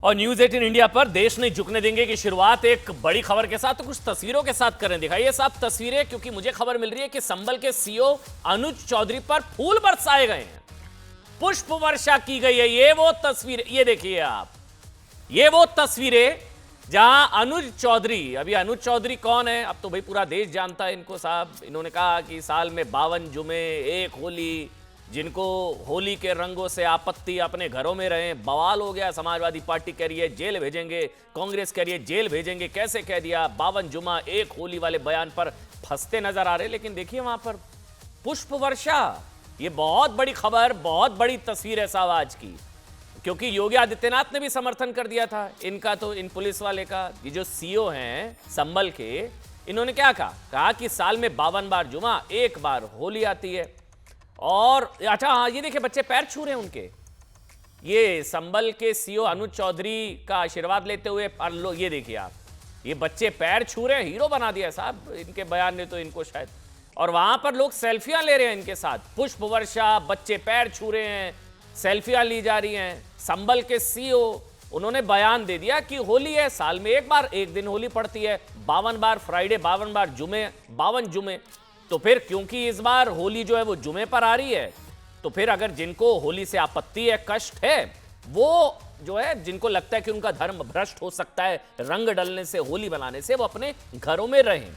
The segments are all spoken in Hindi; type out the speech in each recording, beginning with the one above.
और न्यूज 18 इंडिया पर देश नहीं झुकने देंगे की शुरुआत एक बड़ी खबर के साथ तो कुछ तस्वीरों के साथ करें। दिखाइए साहब तस्वीरें, क्योंकि मुझे खबर मिल रही है कि संभल के सीओ अनुज चौधरी पर फूल बरसाए गए हैं, पुष्प वर्षा की गई है। ये वो तस्वीर, ये देखिए आप, ये वो तस्वीरें जहां अनुज चौधरी, अभी अनुज चौधरी कौन है अब तो भाई पूरा देश जानता है इनको साहब। इन्होंने कहा कि साल में 52 जुमे, एक होली, जिनको होली के रंगों से आपत्ति अपने घरों में रहे। बवाल हो गया, समाजवादी पार्टी कह रही है जेल भेजेंगे, कांग्रेस कह रही है जेल भेजेंगे। कैसे कह दिया? 52 जुमा एक होली वाले बयान पर फंसते नजर आ रहे। लेकिन देखिए वहां पर पुष्प वर्षा, ये बहुत बड़ी खबर, बहुत बड़ी तस्वीर है साहब आज की, क्योंकि योगी आदित्यनाथ ने भी समर्थन कर दिया था इनका, तो इन पुलिस वाले का। ये जो सीओ हैं संभल के, इन्होंने क्या कहा कि साल में 52 बार जुमा, एक बार होली आती है। और अच्छा हाँ, ये देखिए बच्चे पैर छू रहे हैं उनके। ये संभल के सीओ अनुज चौधरी का आशीर्वाद लेते हुए ये देखिए आप, ये बच्चे पैर छू रहे हैं। हीरो बना दिया साहब इनके बयान ने तो इनको शायद। और वहां पर लोग सेल्फियां ले रहे हैं इनके साथ, पुष्प वर्षा, बच्चे पैर छू रहे हैं, सेल्फियां ली जा रही हैं। संभल के सीओ, उन्होंने बयान दे दिया कि होली है, साल में एक बार, एक दिन होली पड़ती है, 52 बार फ्राइडे, 52 बार जुमे, 52 जुमे। तो फिर क्योंकि इस बार होली जो है वो जुमे पर आ रही है, तो फिर अगर जिनको होली से आपत्ति है, कष्ट है, वो जो है जिनको लगता है कि उनका धर्म भ्रष्ट हो सकता है रंग डलने से, होली बनाने से, वो अपने घरों में रहें।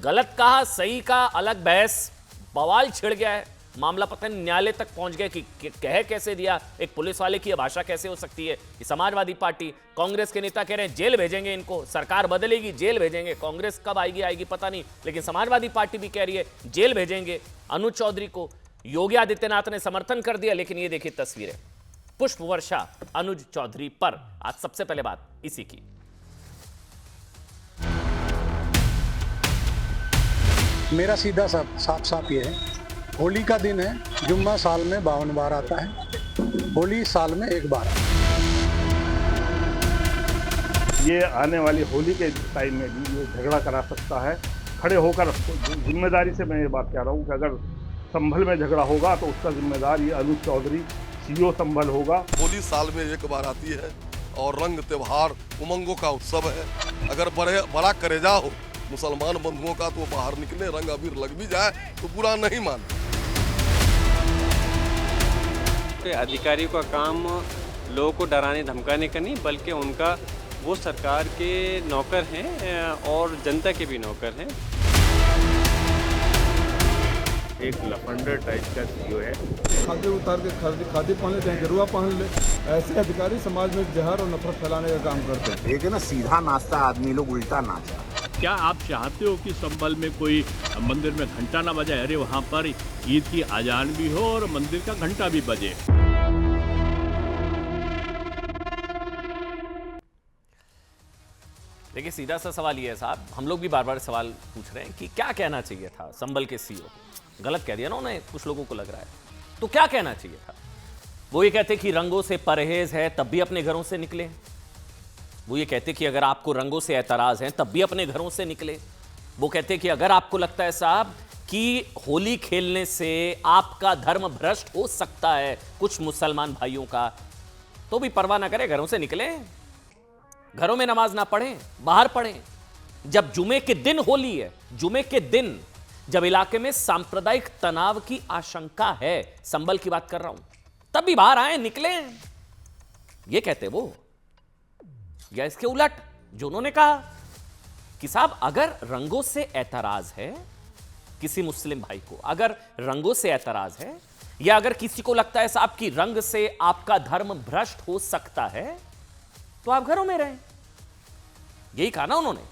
गलत कहा, सही कहा, अलग बहस, बवाल छिड़ गया है। मामला पता नहीं न्यायालय तक पहुंच गया कि कह कैसे दिया, एक पुलिस वाले की भाषा कैसे हो सकती है कि समाजवादी पार्टी, कांग्रेस के नेता कह रहे हैं जेल भेजेंगे इनको, सरकार बदलेगी जेल भेजेंगे। कांग्रेस कब आएगी पता नहीं, लेकिन समाजवादी पार्टी भी कह रही है जेल भेजेंगे अनुज चौधरी को। योगी आदित्यनाथ ने समर्थन कर दिया। लेकिन ये देखिए तस्वीरें, पुष्प वर्षा अनुज चौधरी पर। आज सबसे पहले बात इसी की। मेरा सीधा साफ ये है, होली का दिन है, जुम्मा साल में 52 बार आता है, होली साल में एक बार। ये आने वाली होली के टाइम में भी ये झगड़ा करा सकता है। खड़े होकर जिम्मेदारी से मैं ये बात कह रहा हूँ कि अगर संभल में झगड़ा होगा तो उसका जिम्मेदार ये अनुज चौधरी सीओ संभल होगा। होली साल में एक बार आती है और रंग त्योहार उमंगों का उत्सव है। अगर बड़ा करेजा हो मुसलमान बंधुओं का तो बाहर निकले, रंग अबीर लग भी जाए तो बुरा नहीं माने। अधिकारियों का काम लोगों को डराने धमकाने का नहीं, बल्कि उनका, वो सरकार के नौकर हैं और जनता के भी नौकर हैं। एक लफंडर टाइप का सीओ है। खाद्य उतार के खादी पहन ले, चाहे गिरुआ पहन ले, ऐसे अधिकारी समाज में जहर और नफरत फैलाने का काम करते हैं। एक है ना सीधा नाचता आदमी, लोग उल्टा नाचा। क्या आप चाहते हो कि संभल में कोई मंदिर में घंटा ना बजाए? अरे वहाँ पर ईद की अजान भी हो और मंदिर का घंटा भी बजे। देखिए सीधा सा सवाल ये है साहब, हम लोग भी बार बार सवाल पूछ रहे हैं कि क्या कहना चाहिए था संभल के सीओ को। गलत कह दिया ना उन्हें, कुछ लोगों को लग रहा है, तो क्या कहना चाहिए था? वो ये कहते कि रंगों से परहेज है तब भी अपने घरों से निकले। वो ये कहते कि अगर आपको रंगों से एतराज है तब भी अपने घरों से निकले। वो कहते कि अगर आपको लगता है साहब कि होली खेलने से आपका धर्म भ्रष्ट हो सकता है कुछ मुसलमान भाइयों का, तो भी परवाह ना करें, घरों से निकले, घरों में नमाज ना पढ़ें, बाहर पढ़ें। जब जुमे के दिन होली है, जुमे के दिन जब इलाके में सांप्रदायिक तनाव की आशंका है, संभल की बात कर रहा हूं, तब भी बाहर आए, निकले। ये कहते वो, या इसके उलट जो उन्होंने कहा कि साहब अगर रंगों से ऐतराज है किसी मुस्लिम भाई को, अगर रंगों से ऐतराज है, या अगर किसी को लगता है साहब कि रंग से आपका धर्म भ्रष्ट हो सकता है, तो आप घरों में रहें। यही कहा ना उन्होंने।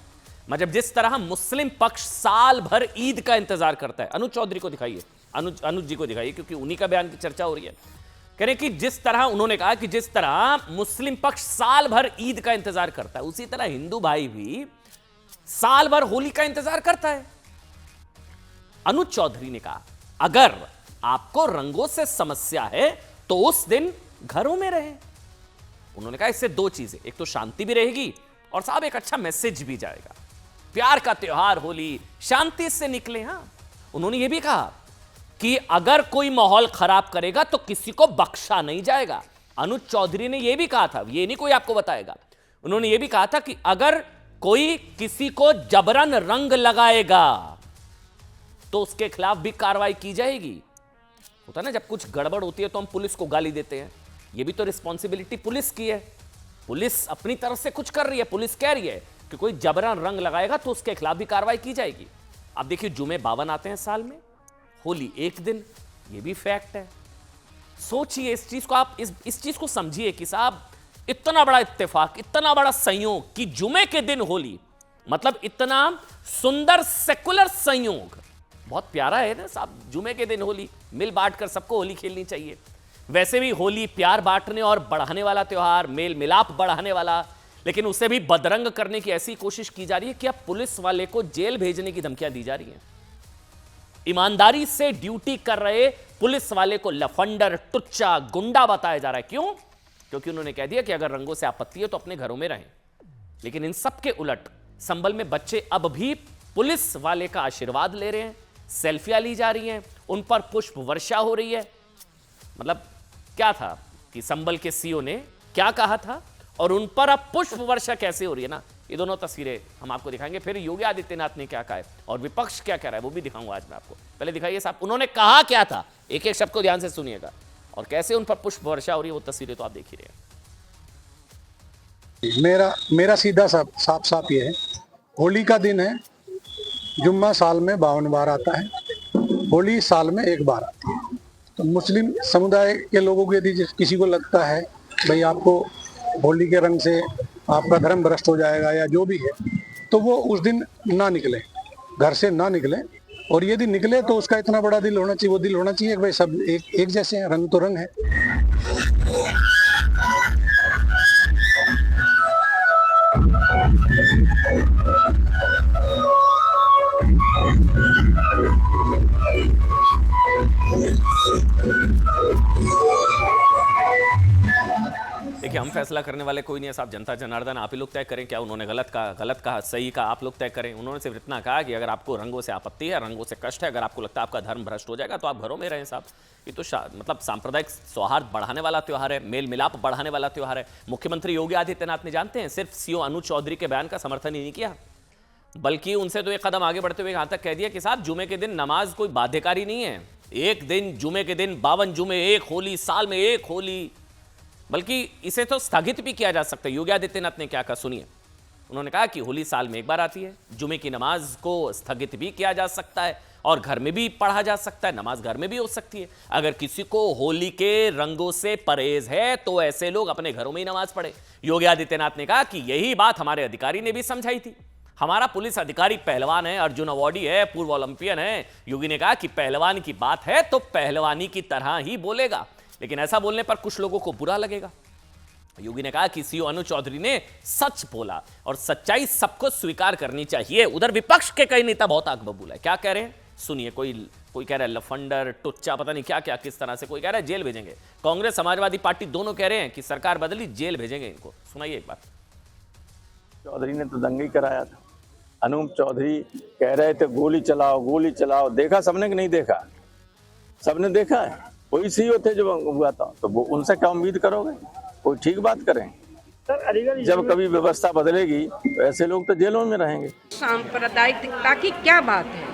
मतलब जिस तरह मुस्लिम पक्ष साल भर ईद का इंतजार करता है, अनुज चौधरी को दिखाइए, अनुज जी को दिखाइए, क्योंकि उन्हीं का बयान की चर्चा हो रही है। कह रहे कि जिस तरह उन्होंने कहा कि जिस तरह मुस्लिम पक्ष साल भर ईद का इंतजार करता है, उसी तरह हिंदू भाई भी साल भर होली का इंतजार करता है। अनुज चौधरी ने कहा अगर आपको रंगों से समस्या है तो उस दिन घरों में रहे। उन्होंने कहा इससे दो चीजें, एक तो शांति भी रहेगी और साहब एक अच्छा मैसेज भी जाएगा। प्यार का त्योहार होली, शांति से निकले। हां, उन्होंने यह भी कहा कि अगर कोई माहौल खराब करेगा तो किसी को बख्शा नहीं जाएगा। अनुज चौधरी ने यह भी कहा था, ये नहीं कोई आपको बताएगा, उन्होंने ये भी कहा था कि अगर कोई किसी को जबरन रंग लगाएगा तो उसके खिलाफ भी कार्रवाई की जाएगी। होता ना, जब कुछ गड़बड़ होती है तो हम पुलिस को गाली देते हैं, ये भी तो रिस्पॉन्सिबिलिटी पुलिस की है। पुलिस अपनी तरफ से कुछ कर रही है, पुलिस कह रही है कि कोई जबरन रंग लगाएगा तो उसके खिलाफ भी कार्रवाई की जाएगी। अब देखिए, जुमे 52 आते हैं साल में, होली एक दिन, ये भी फैक्ट है। सोचिए इस चीज को, आप इस चीज को समझिए कि साहब इतना बड़ा इत्तेफाक, इतना बड़ा संयोग कि जुमे के दिन होली, मतलब इतना सुंदर सेकुलर संयोग, बहुत प्यारा है ना साहब। जुमे के दिन होली, मिल बांट कर सबको होली खेलनी चाहिए। वैसे भी होली प्यार बांटने और बढ़ाने वाला त्योहार, मेल मिलाप बढ़ाने वाला, लेकिन उसे भी बदरंग करने की ऐसी कोशिश की जा रही है कि अब पुलिस वाले को जेल भेजने की धमकियां दी जा रही हैं। ईमानदारी से ड्यूटी कर रहे पुलिस वाले को लफंडर, टुच्चा, गुंडा बताया जा रहा है। क्यों? क्योंकि उन्होंने कह दिया कि अगर रंगों से आपत्ति है तो अपने घरों में रहें। लेकिन इन सब के उलट संभल में बच्चे अब भी पुलिस वाले का आशीर्वाद ले रहे हैं, सेल्फियां ली जा रही हैं, उन पर पुष्प वर्षा हो रही है। मतलब क्या था कि संभल के सीओ ने क्या कहा था और उन पर अब पुष्प वर्षा कैसे हो रही है ना, ये दोनों तस्वीरें हम आपको दिखाएंगे। फिर योगी आदित्यनाथ ने क्या कहा है और विपक्ष क्या कह रहा है वो भी दिखाऊंगा आज मैं आपको। पहले दिखाइए साहब, उन्होंने कहा क्या था, एक एक शब्द को ध्यान से सुनिएगा, और कैसे उन पर पुष्प वर्षा हो रही है वो तस्वीरें तो आप देख ही रहे हैं। मेरा सीधा साफ ये है, होली का दिन है, जुम्मा साल में 52 बार आता है, होली साल में एक बार आती है। तो मुस्लिम समुदाय के लोगों को यदि किसी को लगता है भाई आपको होली के रंग से आपका धर्म भ्रष्ट हो जाएगा या जो भी है, तो वो उस दिन ना निकले, घर से ना निकले, और यदि निकले तो उसका इतना बड़ा दिल होना चाहिए, वो दिल होना चाहिए कि भाई सब एक जैसे हैं, रंग तो रंग है। देखिए, हम फैसला करने वाले कोई नहीं है साहब, जनता जनार्दन आप ही लोग तय करें क्या उन्होंने गलत कहा सही कहा, आप लोग तय करें। उन्होंने सिर्फ इतना कहा कि अगर आपको रंगों से आपत्ति है, रंगों से कष्ट है, अगर आपको लगता है आपका धर्म भ्रष्ट हो जाएगा तो आप घरों में रहें साहब। ये तो मतलब सांप्रदायिक सौहार्द बढ़ाने वाला त्यौहार है, मेल मिलाप बढ़ाने वाला त्यौहार है। मुख्यमंत्री योगी आदित्यनाथ ने जानते हैं सिर्फ सीओ अनुज चौधरी के बयान का समर्थन ही नहीं किया, बल्कि उनसे तो एक कदम आगे बढ़ते हुए यहां तक कह दिया कि साहब जुमे के दिन नमाज कोई बाध्यकारी नहीं है, एक दिन जुमे के दिन 52 जुमे, एक होली, साल में एक होली, बल्कि इसे तो स्थगित भी किया जा सकता है। योगी आदित्यनाथ ने क्या कहा सुनिए, उन्होंने कहा कि होली साल में एक बार आती है, जुमे की नमाज को स्थगित भी किया जा सकता है और घर में भी पढ़ा जा सकता है, नमाज घर में भी हो सकती है। अगर किसी को होली के रंगों से परहेज है तो ऐसे लोग अपने घरों में ही नमाज पढ़े। योगी आदित्यनाथ ने कहा कि यही बात हमारे अधिकारी ने भी समझाई थी। हमारा पुलिस अधिकारी पहलवान है, अर्जुन अवॉर्डी है, पूर्व ओलंपियन है। योगी ने कहा कि पहलवान की बात है तो पहलवानी की तरह ही बोलेगा, लेकिन ऐसा बोलने पर कुछ लोगों को बुरा लगेगा। योगी ने कहा कि सीओ अनुज चौधरी ने सच बोला और सच्चाई सबको स्वीकार करनी चाहिए। उधर विपक्ष के कई नेता बहुत आग बबूल है, क्या कह रहे हैं सुनिए। कोई कह रहा है लफंडर, टुच्चा, पता नहीं क्या क्या किस तरह से, कोई कह रहा है जेल भेजेंगे। कांग्रेस समाजवादी पार्टी दोनों कह रहे हैं कि सरकार बदली, जेल भेजेंगे इनको। सुनाइए एक बार। चौधरी ने तो दंगा ही कराया था। अनूप चौधरी कह रहे थे गोली चलाओ गोली चलाओ, देखा सबने कि नहीं देखा? सबने देखा है। कोई सीईओ थे जो हुआ था, तो वो उनसे क्या उम्मीद करोगे? कोई ठीक बात करें। जब कभी व्यवस्था बदलेगी तो ऐसे लोग तो जेलों में रहेंगे। सांप्रदायिकता की क्या बात है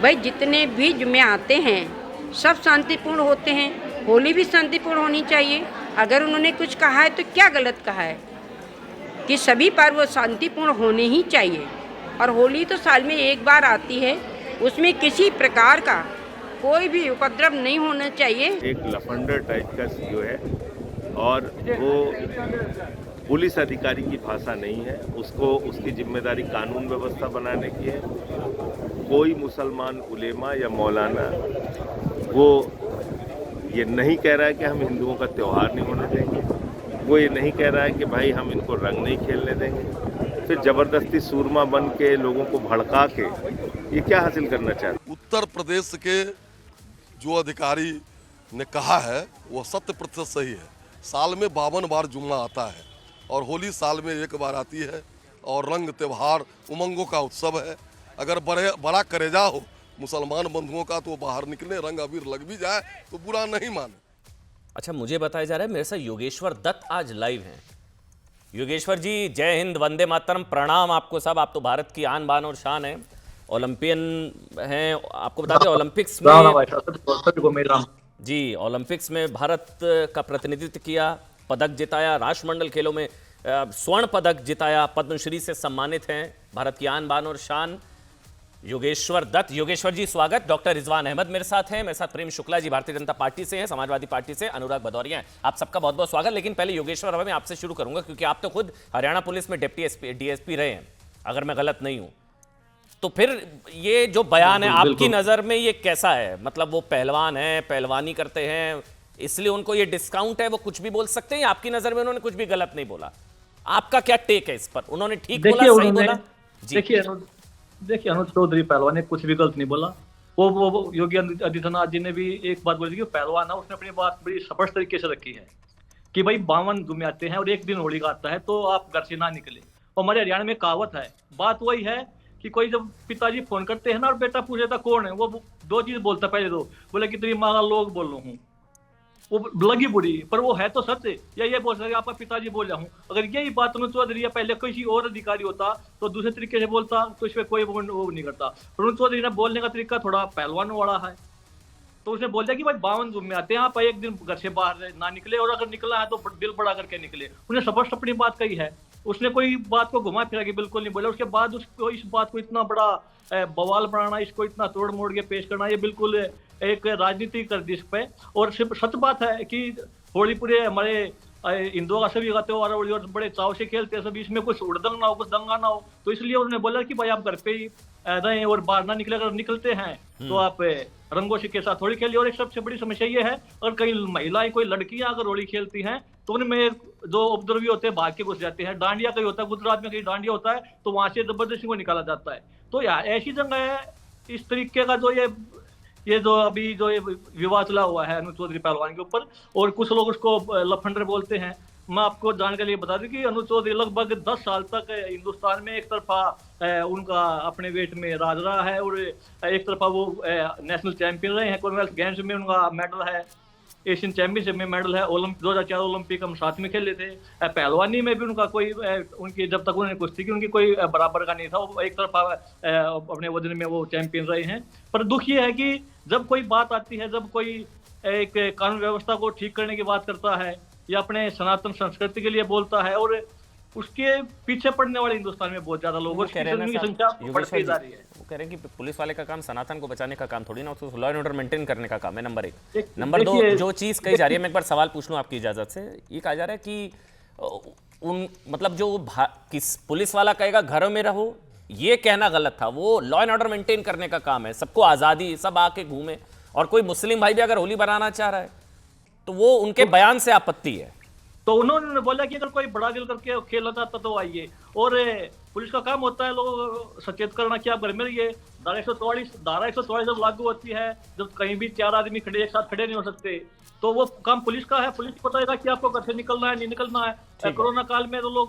भाई? जितने भी जुमे आते हैं सब शांतिपूर्ण होते हैं, होली भी शांतिपूर्ण होनी चाहिए। अगर उन्होंने कुछ कहा है तो क्या गलत कहा है कि सभी पर्व शांतिपूर्ण होने ही चाहिए। और होली तो साल में एक बार आती है, उसमें किसी प्रकार का कोई भी उपद्रव नहीं होना चाहिए। एक लफंडर टाइप का सीईओ है और वो पुलिस अधिकारी की भाषा नहीं है, उसको उसकी जिम्मेदारी कानून व्यवस्था बनाने की है। कोई मुसलमान उलेमा या मौलाना वो ये नहीं कह रहा है कि हम हिंदुओं का त्यौहार नहीं होने देंगे, वो ये नहीं कह रहा है कि भाई हम इनको रंग नहीं खेलने देंगे। फिर जबरदस्ती सूरमा बन के लोगों को भड़का के ये क्या हासिल करना चाहते? उत्तर प्रदेश के जो अधिकारी ने कहा है वो 100% सही है। साल में 52 बार जुम्मा आता है और होली साल में एक बार आती है और रंग त्यौहार उमंगों का उत्सव है। अगर बड़ा करेजा हो मुसलमान बंधुओं का तो बाहर निकले, रंग अबीर लग भी जाए तो बुरा नहीं माने। अच्छा, मुझे बताया जा रहा है मेरे साथ योगेश्वर दत्त आज लाइव हैं। योगेश्वर जी, जय हिंद, वंदे मातरम, प्रणाम आपको सब। आप तो भारत की आन बान और शान हैं, ओलंपियन हैं। आपको बता दें ओलंपिक्स में जी, ओलंपिक्स में भारत का प्रतिनिधित्व किया, पदक जिताया, राष्ट्रमंडल खेलों में स्वर्ण पदक जिताया, पद्मश्री से सम्मानित हैं, भारत की आन बान और शान योगेश्वर दत्त। योगेश्वर जी स्वागत। डॉक्टर रिजवान अहमद मेरे साथ हैं, मेरे साथ प्रेम शुक्ला जी भारतीय जनता पार्टी से हैं, समाजवादी पार्टी से अनुराग भदौरिया हैं। आप सबका बहुत बहुत स्वागत। लेकिन पहले योगेश्वर मैं आपसे शुरू करूंगा क्योंकि आप तो खुद हरियाणा पुलिस में डिप्टी डीएसपी रहे हैं, अगर मैं गलत नहीं हूं तो। फिर ये जो बयान है आपकी नजर में ये कैसा है? मतलब वो पहलवान है, पहलवानी करते हैं, इसलिए उनको ये डिस्काउंट है, वो कुछ भी बोल सकते हैं? आपकी नजर में उन्होंने कुछ भी गलत नहीं बोला? आपका क्या टेक है इस पर? उन्होंने ठीक बोला, सही बोला? देखिए अनुज चौधरी पहलवान ने कुछ भी गलत नहीं बोला। वो योगी आदित्यनाथ जी ने भी एक बात बोली कि पहलवान है, उसने अपनी बात बड़ी स्पष्ट तरीके से रखी है कि भाई 52 जुम्मे आते हैं और एक दिन होली का आता है तो आप घर से ना निकले। और हमारे हरियाणा में कहावत है, बात वही है कि कोई जब पिताजी फोन करते हैं ना और बेटा पूछे था कौन है, वो दो चीज बोलता, पहले तो बोले कि तेरी माँ का लोग बोल रहा हूँ, वो लगी बुरी, पर वो है तो सच है। या ये बोल सकते आपका पिताजी बोल रहा हूँ। अगर यही बात अनुज चौधरी या पहले किसी और अधिकारी होता तो दूसरे तरीके से बोलता, तो इसमें कोई वो नहीं करता। अनुज चौधरी ने बोलने का तरीका थोड़ा पहलवान वाला है, तो उसने बोल दिया कि भाई 52 जुम्मे आते हैं, आप एक दिन घर से बाहर ना निकले, और अगर निकला है तो दिल बड़ा करके निकले। उन्हें स्पष्ट अपनी बात कही है, उसने कोई बात को घुमा फिरा के बिल्कुल नहीं बोला। उसके बाद उसको इस बात को इतना बड़ा बवाल बनाना, इसको इतना तोड़ मोड़ के पेश करना, ये बिल्कुल एक राजनीति कर दी इस पे। और सिर्फ सच बात है कि होली पूरे हमारे हिंदुओं का सभी का त्योहार होली और बड़े चाव से खेलते हैं सभी, इसमें कुछ उड़दंग ना हो, कुछ दंगा ना हो। तो इसलिए उन्होंने बोला कि भाई आप घर पे ही रहें और बाहर ना निकले। अगर निकलते हैं तो आप रंगों के साथ होली खेलिए। और एक सबसे बड़ी समस्या ये है, अगर कई महिलाएं, कोई लड़कियां अगर होली खेलती हैं तो उनमें जो उपद्रवी होते हैं भाग के घुस जाते हैं। डांडिया कहीं होता है, गुजरात में कहीं डांडिया होता है, तो वहां से जबरदस्ती को निकाला जाता है। तो यार ऐसी जगह है, इस तरीके का जो ये जो अभी जो ये विवाद चला हुआ है अनुज चौधरी पहलवान के ऊपर, और कुछ लोग उसको लफंडर बोलते हैं। मैं आपको जानने के लिए बता दूं कि अनुज चौधरी लगभग 10 साल तक हिंदुस्तान में एक तरफा उनका अपने वेट में राज रहा है, और एक तरफा वो नेशनल चैंपियन रहे हैं। कॉमनवेल्थ गेम्स में उनका मेडल है, एशियन चैंपियनशिप में मेडल है, 2004 ओलंपिक हम साथ में खेले थे। पहलवानी में भी उनका कोई उनकी जब तक उन्होंने कुश्ती की उनकी कोई बराबर का नहीं था, वो एक तरफा अपने वजन में वो चैंपियन रहे हैं। पर दुख ये है कि जब कोई बात आती है, जब कोई एक कानून व्यवस्था को ठीक करने की बात करता है या अपने सनातन संस्कृति के लिए बोलता है, और उसके पीछे पड़ने वाले हिंदुस्तान में बहुत ज्यादा लोग की संख्या बढ़ती जा रही है। वो कह रहे हैं कि पुलिस वाले का काम सनातन को बचाने का काम थोड़ी ना, उसको लॉ एंड ऑर्डर मेंटेन करने का काम है, नंबर 1। नंबर 2, जो चीज़ कही जा रही है, मैं एक बार सवाल पूछ लूँ आपकी इजाज़त से। ये कहा जा रहा है कि मतलब जो किस पुलिस वाला कहेगा घरों में रहो, ये कहना गलत था। वो लॉ एंड ऑर्डर मेंटेन करने का काम है, सबको आज़ादी, सब आके घूमे। और कोई मुस्लिम भाई भी अगर होली बनाना चाह रहा है तो वो उनके बयान से आपत्ति है। तो उन्होंने बोला कि अगर कोई बड़ा दिल करके खेलना चाहता तो आइए, और पुलिस का काम होता है लोग सचेत करना कि आप घर में रहिए। धारा 144 जब लागू होती है, जब कहीं भी 4 आदमी खड़े एक साथ खड़े नहीं हो सकते, तो वो काम पुलिस का है। पुलिस को बताएगा कि आपको घर से निकलना है, नहीं निकलना है। कोरोना काल में तो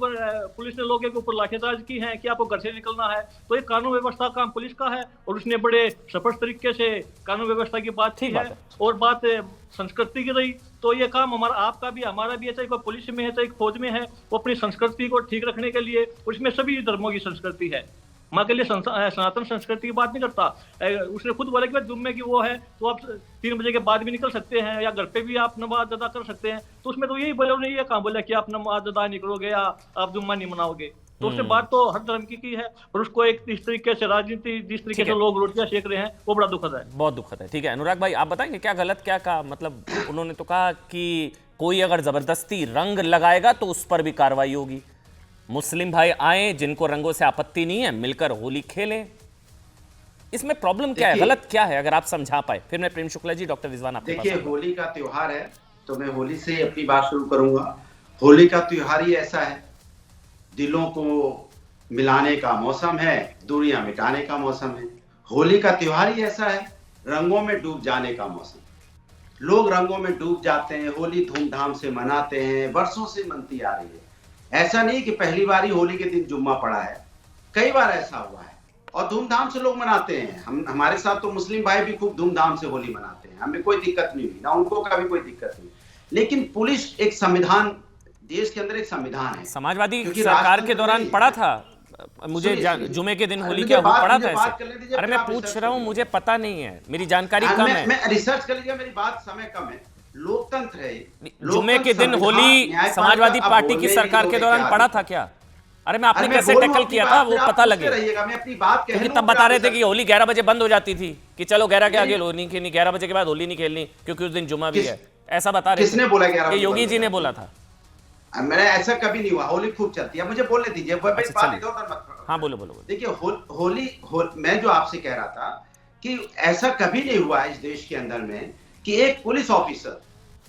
पुलिस ने लोगों के ऊपर लाठीचार्ज की है कि आपको घर से निकलना है। तो ये कानून व्यवस्था का काम पुलिस का है, और उसने बड़े स्पष्ट तरीके से कानून व्यवस्था की बात की है। और बात संस्कृति की रही, तो ये काम हमारा, आपका भी, हमारा भी है, चाहे कोई पुलिस में है चाहे फौज में है, वो अपनी संस्कृति को ठीक रखने के लिए, उसमें सभी धर्मों की संस्कृति है। माँ के लिए सनातन संस्कृति की बात नहीं करता। उसने खुद बोला कि जुम्मे की वो है तो आप 3 बजे के बाद भी निकल सकते हैं, या घर पे भी आप नमाज अदा कर सकते हैं। तो उसमें तो यही बोला, उन्हें ये कहाँ बोला कि आप नमाज अदा नहीं करोगे या आप जुम्मा नहीं मनाओगे। तो उसने बात तो हर धर्म की है, और उसको एक इस तरीके से राजनीति, जिस तरीके से लोग रोटियां सेक रहे हैं, वो बड़ा दुखद है, बहुत दुखद है। ठीक है अनुराग भाई, आप बताएंगे क्या गलत क्या कहा? मतलब उन्होंने तो कहा कि कोई अगर जबरदस्ती रंग लगाएगा तो उस पर भी कार्रवाई होगी। मुस्लिम भाई आए जिनको रंगों से आपत्ति नहीं है, मिलकर होली खेलें। इसमें प्रॉब्लम क्या है, गलत क्या है, अगर आप समझा पाए। फिर मैं प्रेम शुक्ला जी, डॉक्टर रिजवान आपके पास। देखिए, होली का त्योहार है तो मैं होली से अपनी बात शुरू करूंगा। होली का त्योहार ही ऐसा है, दिलों को मिलाने का मौसम है, दूरियां मिटाने का मौसम है। होली का त्योहार ही ऐसा है, रंगों में डूब जाने का मौसम। लोग रंगों में डूब जाते हैं, होली धूमधाम से मनाते हैं, वर्षों से मनती आ रही है। ऐसा नहीं कि पहली बार ही होली के दिन जुम्मा पड़ा है, कई बार ऐसा हुआ है, और धूमधाम से लोग मनाते हैं। हमारे साथ तो मुस्लिम भाई भी खूब धूमधाम से होली मनाते हैं, हमें कोई दिक्कत नहीं हुई, ना उनको कभी कोई दिक्कत नहीं। लेकिन पुलिस एक संविधान, देश के अंदर एक संविधान है। समाजवादी क्योंकि सरकार राष्ट्रपति के दौरान नहीं- पढ़ा था मुझे सुनिए, जुमे के दिन होली मुझे क्या वो बात- पढ़ा मुझे था बात ऐसे। करने दीजिए, अरे फिर मैं आप पूछ रिसर्च रहा हूँ, करिए। मुझे पता नहीं है, मेरी जानकारी कम है। मैं रिसर्च कर लीजिए, मेरी बात, समय कम है। लोकतंत्र है, जुमे के दिन संविधान, होली न्यायपालिका, समाजवादी आप पार्टी की बोलने सरकार नहीं के दोगे दौरान क्या पढ़ा आदमी? था क्या? अरे मैं आपने अरे मैं कैसे बोलूं टैकल अपनी किया बात, था फिर वो आप पता पूछते लगे, रहिएगा, मैं अपनी बात कह क्योंकि लूं, तब फिर बता आप रहे थे रिसर्च- कि होली 11 बजे बंद हो जाती थी कि चलो 11 के आगे मेरी- होली नहीं खेलनी, 11 बजे के बाद होली नहीं खेलनी क्योंकि उस दिन जुमा भी है, ऐसा बता रहे किसने बोला 11 थे? ये बजे योगी बंद जी हो ने जाती बोला था। मैंने, ऐसा कभी नहीं हुआ, होली खूब चलती है, मुझे बोलने दीजिए, बात अच्छा, इधर उधर मत करो। हाँ बोलो बोलो बोलो। देखिए मैं जो आपसे कह रहा था कि ऐसा कभी नहीं हुआ है इस देश के अंदर में कि एक पुलिस ऑफिसर,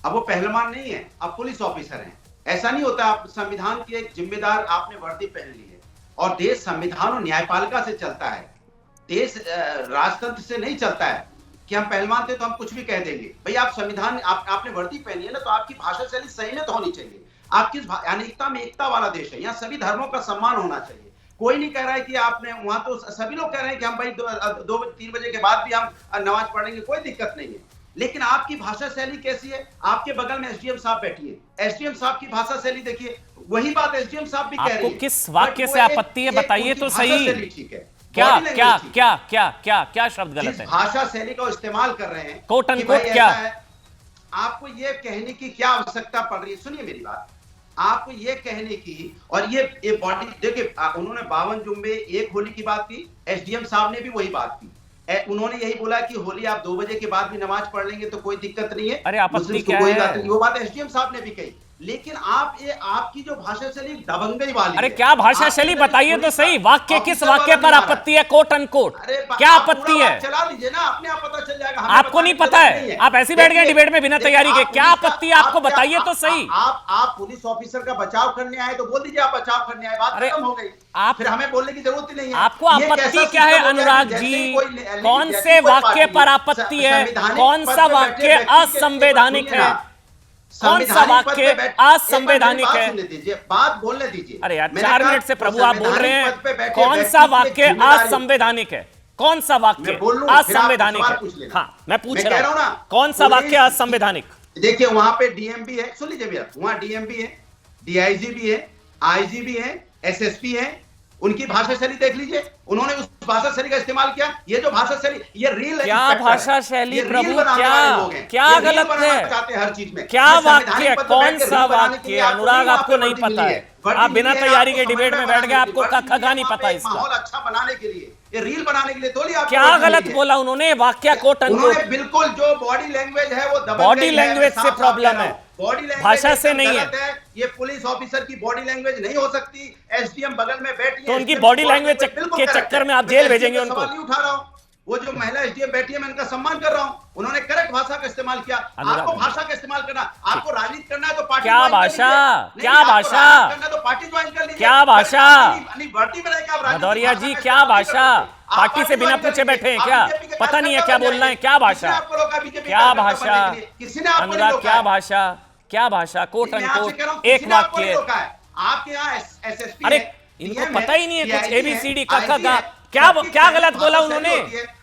अब वो पहलवान नहीं है, अब पुलिस ऑफिसर हैं, ऐसा नहीं होता। आप संविधान के एक जिम्मेदार, आपने वर्दी पहन ली है और देश संविधान और न्यायपालिका से चलता है, देश राजतंत्र से नहीं चलता है कि हम पहलवान थे तो हम कुछ भी कह देंगे। भाई आप संविधान, आपने वर्दी पहनी है ना, तो आपकी भाषा शैली संयमित होनी चाहिए। आपकी अनेकता में एकता वाला देश है, यहाँ सभी धर्मों का सम्मान होना चाहिए। कोई नहीं कह रहा है कि आपने, वहां तो सभी लोग कह रहे हैं कि हम भाई 2-3 बजे के बाद भी हम नमाज पढ़ेंगे, कोई दिक्कत नहीं है। लेकिन आपकी भाषा शैली कैसी है? आपके बगल में एसडीएम साहब बैठी है, एसडीएम साहब की भाषा शैली देखिए, वही बात एसडीएम साहब भी कह रही है। आपको किस वाक्य से आपत्ति है बताइए तो सही। ठीक है, क्या Body क्या language ठीक है। क्या क्या क्या क्या शब्द गलत जिस है? भाषा शैली का इस्तेमाल कर रहे हैं, कोट एंड कि भाई कोट क्या? ऐसा है, आपको ये कहने की क्या आवश्यकता पड़ रही है? सुनिए मेरी बात, आपको ये कहने की, और ये बॉडी देखिए, उन्होंने 52 जुम्मे एक होली की बात की, एसडीएम साहब ने भी वही बात की। उन्होंने यही बोला कि होली आप 2 बजे के बाद भी नमाज पढ़ लेंगे तो कोई दिक्कत नहीं है। अरे आपत्ति मुस्लिम्स को क्या कोई है? बात नहीं, वो बात एसडीएम साहब ने भी कही। लेकिन आपकी जो भाषा शैली दबंगई वाली अरे है। क्या भाषा शैली बताइए तो सही। वाक्य किस वाक्य पर आपत्ति है? कोट एंड कोट क्या आपत्ति है? चला लीजिए ना, अपने आप पता चल जाएगा। आपको नहीं पता है, आप ऐसे बैठ गए डिबेट में बिना तैयारी के। क्या आपत्ति है आपको बताइए तो सही। आप पुलिस ऑफिसर का बचाव करने आए तो बोल दीजिए आप बचाव करने आए, बात खत्म हो गई। फिर हमें बोलने की जरूरत ही नहीं है। आपको आपत्ति क्या है अनुराग जी? कौन से वाक्य पर आपत्ति है? कौन सा वाक्य असंवैधानिक है? कौन सा वाक्य असंवैधानिक है? बात बोलने दीजिए। अरे यार 4 मिनट से प्रभु आप बोल रहे हैं। कौन सा वाक्य असंवैधानिक है? कौन सा वाक्य असंवैधानिक है? हाँ मैं पूछ रहा हूं, कौन सा वाक्य असंवैधानिक? देखिए वहां पे डीएम भी है, सुन लीजिए भैया, वहां डीएम भी है, डीआईजी भी है, आईजी भी है, एसएसपी है, उनकी भाषा शैली देख लीजिए, उन्होंने उस भाषा शैली का इस्तेमाल किया। ये जो भाषा शैली, ये रील क्या भाषा शैली प्रभु? क्या गलत है? हर चीज में क्या वाक्य? कौन सा वाक्य? अनुराग आपको नहीं पता है, आप बिना तैयारी के डिबेट में बैठ गए, आपको कखा नहीं पता इसका। माहौल अच्छा बनाने के लिए, ये रील बनाने के लिए थोड़ी आप क्या गलत बोला उन्होंने? वाक्य कोट एंड उन्होंने बिल्कुल जो बॉडी लैंग्वेज है वो बॉडी लैंग्वेज से प्रॉब्लम है, बॉडी लैंग्वेज भाषा से नहीं है। ये पुलिस ऑफिसर की बॉडी लैंग्वेज नहीं हो सकती। एसडीएम बगल में बैठी है, तो उनकी बॉडी लैंग्वेज के चक्कर में आप जेल भेजेंगे उनको? सवाल नहीं उठा रहा हूं, वो जो महिला एसडीएम बैठी है मैं उनका सम्मान कर रहा हूं, उन्होंने करेक्ट भाषा का इस्तेमाल किया। आपको भाषा का इस्तेमाल करना, आपको राजनीति करना है तो पार्टी क्या भाषा? क्या भाषा? करना तो पार्टी ज्वाइन कर लीजिए। क्या भाषा? भर्ती में रह के आप भदौरिया जी क्या भाषा? पार्टी से बिना पूछे बैठे हैं क्या? पता नहीं है क्या बोलना है? क्या भाषा? क्या भाषा? अनुराग क्या भाषा? क्या भाषा? कोट एंड कोट एक वाक्य। आपके यहाँ एसएसपी, अरे इनको पता ही नहीं है कुछ एबीसीडी का क्या गलत बोला उन्होंने?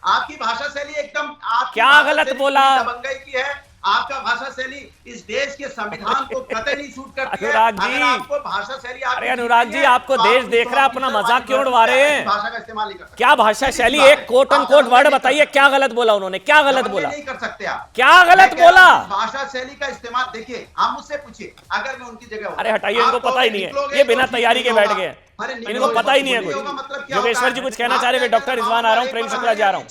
आपकी भाषा शैली एकदम क्या गलत बोला? दबंगई की है। आपका भाषा शैली इस देश के संविधान को कतई नहीं सूट करती है। अनुराग जी, अगर आपको भाषा शैली, अरे अनुराग जी आपको देश देख रहा है, अपना मजाक क्यों उड़वा रहे हैं? भाषा का इस्तेमाल नहीं कर सकते। क्या भाषा शैली? एक कोट एंड कोट वर्ड बताइए, क्या गलत बोला उन्होंने? क्या गलत बोला? नहीं कर सकते आप। क्या गलत बोला? भाषा शैली का इस्तेमाल देखिए, आप मुझसे पूछिए, अगर मैं उनकी जगह। अरे हटाइए, इनको पता ही नहीं है, ये बिना तैयारी के बैठ गए, इनको पता ही नहीं है कुछ। योगेश्वर जी कुछ कहना चाह रहे हैं? डॉक्टर रिजवान आ रहा हूँ, प्रेम शुक्ला जा रहा हूँ।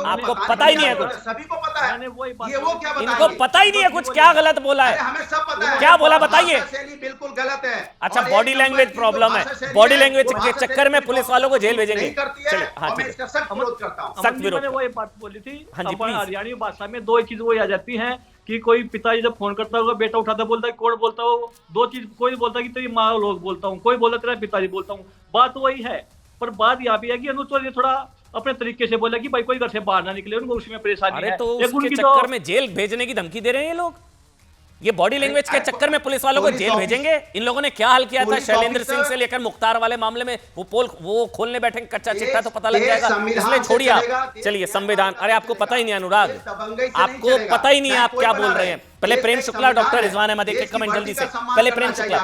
आपको पता ही नहीं है कुछ, सभी को पता है, ये वो क्या इनको पता ही नहीं है कुछ। क्या गलत बोला है? हमें सब पता है क्या बोला बताइए? बिल्कुल गलत है। अच्छा बॉडी लैंग्वेज प्रॉब्लम है, बॉडी लैंग्वेज के चक्कर में पुलिस वालों को जेल भेजेंगे? चलिए हाँ ठीक है, सख्त विरोध करता हूँ। सख्त विरोध। मैंने वो बात बोली थी, हाँ जी, प्लीज। हरियाणवी भाषा में 2 चीज वो आ जाती हैं कि कोई पिताजी जब फोन करता होगा, बेटा उठाता बोलता है कौन बोलता हो, 2 चीज, कोई बोलता है कि तेरी माँ लोग बोलता हूँ, कोई बोलता तेरा पिताजी बोलता हूँ। बात वही है, पर बात यहाँ पे है कि अनुज चौधरी थोड़ा अपने तरीके से बोला कि भाई कोई घर से बाहर ना निकले, उनको उसमें परेशानी है। अरे तो उसके चक्कर में जेल भेजने की धमकी दे रहे हैं ये लोग। ये बॉडी लैंग्वेज के चक्कर में पुलिस वालों को जेल भेजेंगे? इन लोगों ने क्या हाल किया था शैलेंद्र सिंह से लेकर मुख्तार वाले मामले में, वो खोलने बैठे कच्चा चिट्ठा तो पता लग जाएगा, इसलिए छोड़िए आप। चलिए संविधान, अरे आपको पता ही नहीं अनुराग, आपको पता ही नहीं है आप क्या बोल रहे हैं। पहले प्रेम शुक्ला, डॉक्टर रिजवान अहमद, एक कमेंट जल्दी से। पहले प्रेम शुक्ला,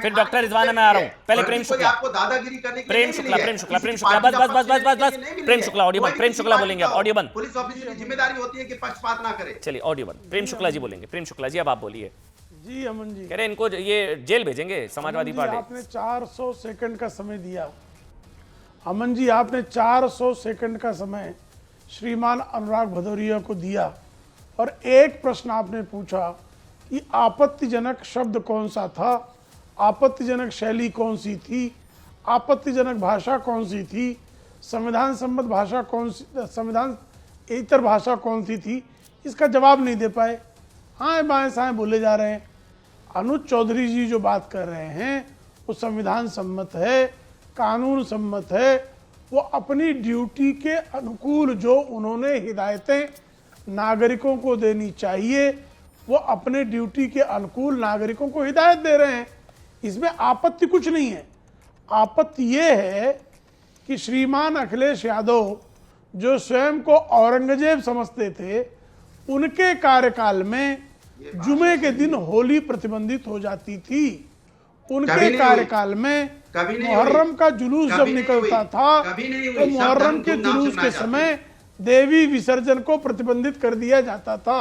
फिर डॉक्टर रिजवान मैं आ रहा हूं। पहले प्रेम शुक्ला, दादागिरी करने के प्रेम शुक्ला, बस बस बस बस बस बस। प्रेम शुक्ला ऑडियो बंद, प्रेम शुक्ला बोलेंगे, आप ऑडियो बंद। पुलिस ऑफिसर की जिम्मेदारी होती है कि पक्षपात ना करे। चलिए ऑडियो बंद, प्रेम शुक्ला जी बोलेंगे। प्रेम शुक्ला जी अब आप बोलिए। जी अमन जी कह रहे इनको ये जेल भेजेंगे समाजवादी पार्टी। आपने 400 सेकंड का समय दिया। अमन जी आपने 400 सेकंड का समय श्रीमान अनुराग भदौरिया को दिया और एक प्रश्न आपने पूछा कि आपत्तिजनक शब्द कौन सा था, आपत्तिजनक शैली कौन सी थी, आपत्तिजनक भाषा कौन सी थी, संविधान सम्मत भाषा कौन सी, संविधान इतर भाषा कौन सी थी। इसका जवाब नहीं दे पाए, हाँ बाएं साएं बोले जा रहे हैं। अनुज चौधरी जी जो बात कर रहे हैं वो संविधान सम्मत है, कानून सम्मत है। वो अपनी ड्यूटी के अनुकूल जो उन्होंने हिदायतें नागरिकों को देनी चाहिए वो अपने ड्यूटी के अनुकूल नागरिकों को हिदायत दे रहे हैं। इसमें आपत्ति कुछ नहीं है। आपत्ति ये है कि श्रीमान अखिलेश यादव जो स्वयं को औरंगजेब समझते थे, उनके कार्यकाल में जुमे के दिन होली प्रतिबंधित हो जाती थी। उनके कार्यकाल में मुहर्रम का जुलूस जब निकलता था तो मुहर्रम के जुलूस के समय देवी विसर्जन को प्रतिबंधित कर दिया जाता था।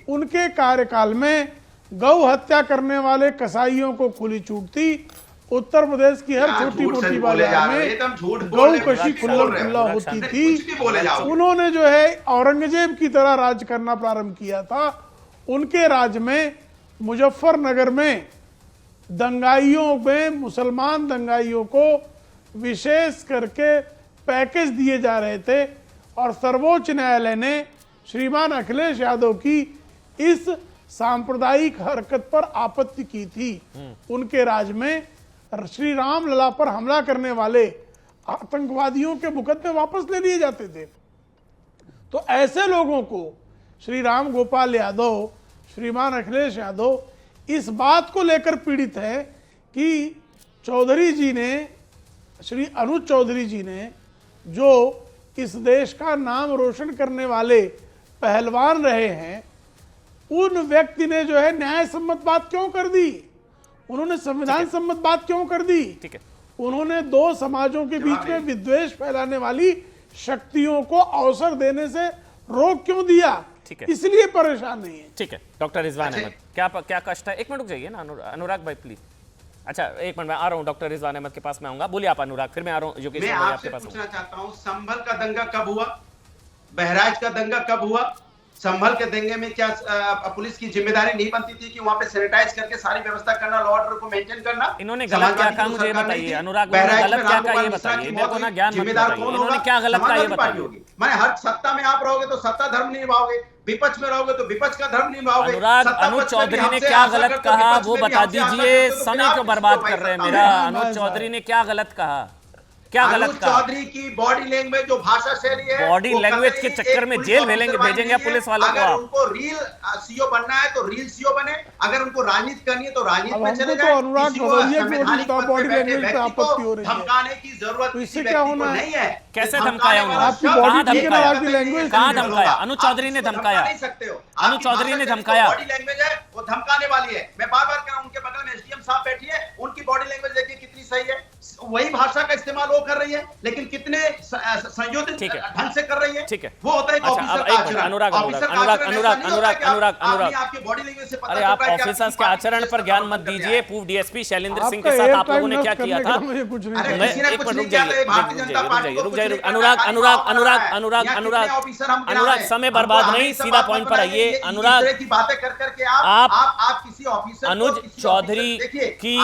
उनके कार्यकाल में गौ हत्या करने वाले कसाईयों को खुली छूट थी। उत्तर प्रदेश की हर छोटी मोटी बाजार में गौ कशी खुल्ला होती थी। उन्होंने जो है औरंगजेब की तरह राज करना प्रारंभ किया था। उनके राज में मुजफ्फरनगर में दंगाइयों में मुसलमान दंगाइयों को विशेष करके पैकेज दिए जा रहे थे और सर्वोच्च न्यायालय ने श्रीमान अखिलेश यादव की इस सांप्रदायिक हरकत पर आपत्ति की थी। उनके राज में श्री राम लला पर हमला करने वाले आतंकवादियों के मुकदमे वापस ले लिए जाते थे। तो ऐसे लोगों को श्री राम गोपाल यादव, श्रीमान अखिलेश यादव इस बात को लेकर पीड़ित है कि चौधरी जी ने, श्री अनुज चौधरी जी ने जो इस देश का नाम रोशन करने वाले पहलवान रहे हैं, उन व्यक्ति ने जो है न्याय सम्मत बात क्यों कर दी, उन्होंने संविधान सम्मत बात क्यों कर दी। ठीक है, उन्होंने दो समाजों के बीच में विद्वेष फैलाने वाली शक्तियों को अवसर देने से रोक क्यों दिया, इसलिए परेशान नहीं है। ठीक है डॉक्टर रिजवान अहमद, क्या कष्ट है? एक मिनट रुक जाइए ना अनुराग भाई प्लीज। अच्छा एक मिनट, मैं आ रहा हूँ डॉक्टर रिजवान अहमद के पास मैं आऊंगा। बोलिए आप अनुराग, फिर मैं आ रहा हूँ योगेश भाई आपके पास। पूछना चाहता हूँ संभल का दंगा कब हुआ, बहराइच का दंगा कब हुआ? संभल के दंगे में क्या पुलिस की जिम्मेदारी नहीं बनती थी कि वहां पे सैनिटाइज करके सारी व्यवस्था करना, लॉ ऑर्डर को मेंटेन करना? इन्होंने गलत क्या कहा मुझे बताइए अनुराग, गलत क्या कहा ये बताइए मेरे को ना, ज्ञान मत बताइए, इन्होंने क्या गलत कहा ये बताइए। मैंने हर सत्ता में आप रहोगे तो सत्ता धर्म नहीं निभाओगे, विपक्ष में रहोगे तो विपक्ष का धर्म नहीं निभाओगे। अनुराग, अनुज चौधरी ने क्या गलत कहा वो बता दीजिए, समय क्यों बर्बाद कर रहे हैं मेरा। अनुज चौधरी ने क्या गलत कहा, क्या गलत कहा? चौधरी की बॉडी लैंग्वेज जो भाषा शैली है, बॉडी लैंग्वेज के चक्कर में जेल भेजेंगे पुलिस वालों को। अगर उनको रील सीओ बनना है तो रील सीओ बने, अगर उनको राजनीति करनी है तो राजनीति में चले जाए। अनुराग भदौरिया की बॉडी लैंग्वेज पे आपत्ति हो रही है, धमकाने की जरूरत इससे क्या होना नहीं है। कैसे धमकाया उन्होंने? कहाँ धमकाया? अनुज चौधरी ने धमकाया, नहीं सकते हो। अनुज चौधरी ने धमकाया। बॉडी लैंग्वेज है वो धमकाने वाली है। मैं बार बार कह रहा हूं, उनके बगल में एसडीएम साहब बैठी है, उनकी बॉडी लैंग्वेज देखिए कितनी सही है। वही भाषा का इस्तेमाल वो कर रही है, लेकिन कितने संयोजित ढंग से कर रही है। ठीक है, वो होता है ऑफिसर का आचरण। अनुराग, आपकी बॉडी लैंग्वेज से पता अरे आप ऑफिसर्स के आचरण पर ज्ञान मत दीजिए। पूर्व डीएसपी शैलेंद्र सिंह के साथ आप लोगों ने क्या किया था? अनुराग समय बर्बाद नहीं, सीधा पॉइंट पर आइए। अनुराग की बातें कर करके आप किसी ऑफिसर, अनुज चौधरी की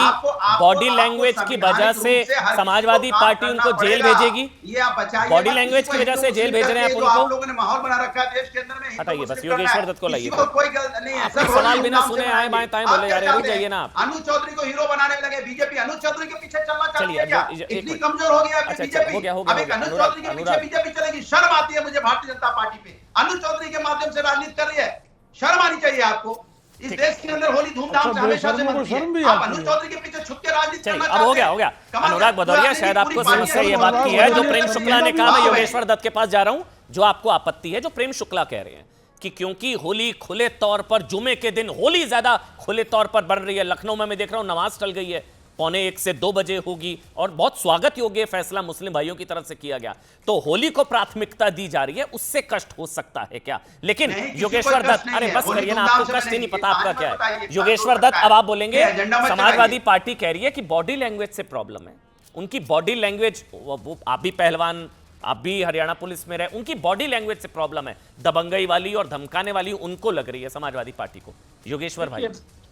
बॉडी लैंग्वेज की वजह से समाजवादी पार्टी उनको जेल भेजेगी? ये आप बचाइए, बॉडी लैंग्वेज की वजह से जेल भेज रहे हैं उनको? आप लोगों ने माहौल बना रखा है देश के अंदर में। हटाइए बस, योगेश्वर दत्त को लाइए। कोई गलत नहीं है, सवाल बिना सुने आए बाएं ताएं बोले जा रहे हैं, रुक जाइए ना आप। अनुज चौधरी को हीरो बनाने में लगे बीजेपी, अनुज चौधरी के पीछे चलना चाहती है क्या? इतनी कमजोर हो गई है बीजेपी। अब एक अनुज चौधरी के पीछे बीजेपी चलेगी? शर्म आती है मुझे भारतीय जनता पार्टी पे। अनुज चौधरी के माध्यम से राजनीति कर रही है, शर्म आनी चाहिए आपको। इस देश के अंदर होली धूमधाम से हमेशा से मनती है, आप अनुज चौधरी के पीछे छुप के राजनीति करना चाहते हैं। अब हो गया। अनुराग भदौरिया, शायद आपको समझ से ये बात की है जो प्रेम शुक्ला ने कहा। मैं योगेश्वर दत्त के पास जा रहा हूं। जो आपको आपत्ति है, जो प्रेम शुक्ला कह रहे हैं कि क्योंकि होली खुले तौर पर जुमे के दिन होली ज्यादा खुले तौर पर बढ़ रही है। लखनऊ में मैं देख रहा हूं नमाज टल गई है, 1:45 से 2 बजे होगी और बहुत स्वागत योग्य फैसला मुस्लिम भाइयों की तरफ से किया गया। तो होली को प्राथमिकता दी जा रही है, उससे कष्ट हो सकता है क्या? लेकिन योगेश्वर दत्त, अरे बस करिए ना, आपको कष्ट ही नहीं पता आपका क्या है। योगेश्वर दत्त, अब आप बोलेंगे समाजवादी पार्टी कह रही है कि बॉडी लैंग्वेज से प्रॉब्लम है। उनकी बॉडी लैंग्वेज, वो आप भी पहलवान, आप भी हरियाणा पुलिस में रहे, उनकी बॉडी लैंग्वेज से प्रॉब्लम है, दबंगई वाली और धमकाने वाली उनको लग रही है समाजवादी पार्टी को। योगेश्वर भाई,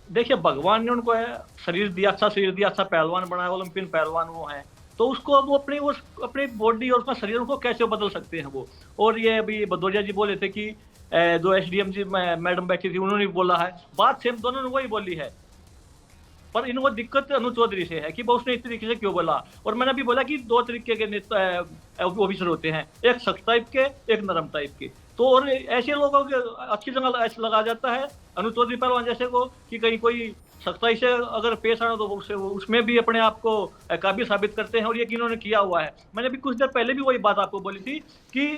देखिए भगवान ने उनको शरीर दिया, अच्छा शरीर दिया, अच्छा पहलवान बनाया, ओलंपियन पहलवान वो है, तो उसको वो अपनी बॉडी और उसका शरीर को कैसे बदल सकते हैं वो। और ये अभी भदौरिया जी बोले थे कि जो एसडीएम जी मैडम बैठी थी उन्होंने बोला है, बात सेम दोनों ने वही बोली है, पर इनको दिक्कत अनु चौधरी से है कि वो उसने इस तरीके से क्यों बोला। और मैंने अभी बोला कि 2 तरीके के ऑफिसर होते हैं, एक सख्त टाइप के, एक नरम टाइप के। तो और ऐसे लोगों के अच्छी जगह ऐसा लगा जाता है अनु चौधरी पहलवान जैसे को कि कहीं कोई सख्ताई से अगर पेश आना तो उसमें भी अपने आप को काबिल साबित करते हैं, और ये कि इन्होंने किया हुआ है। मैंने भी कुछ देर पहले भी वही बात आपको बोली थी कि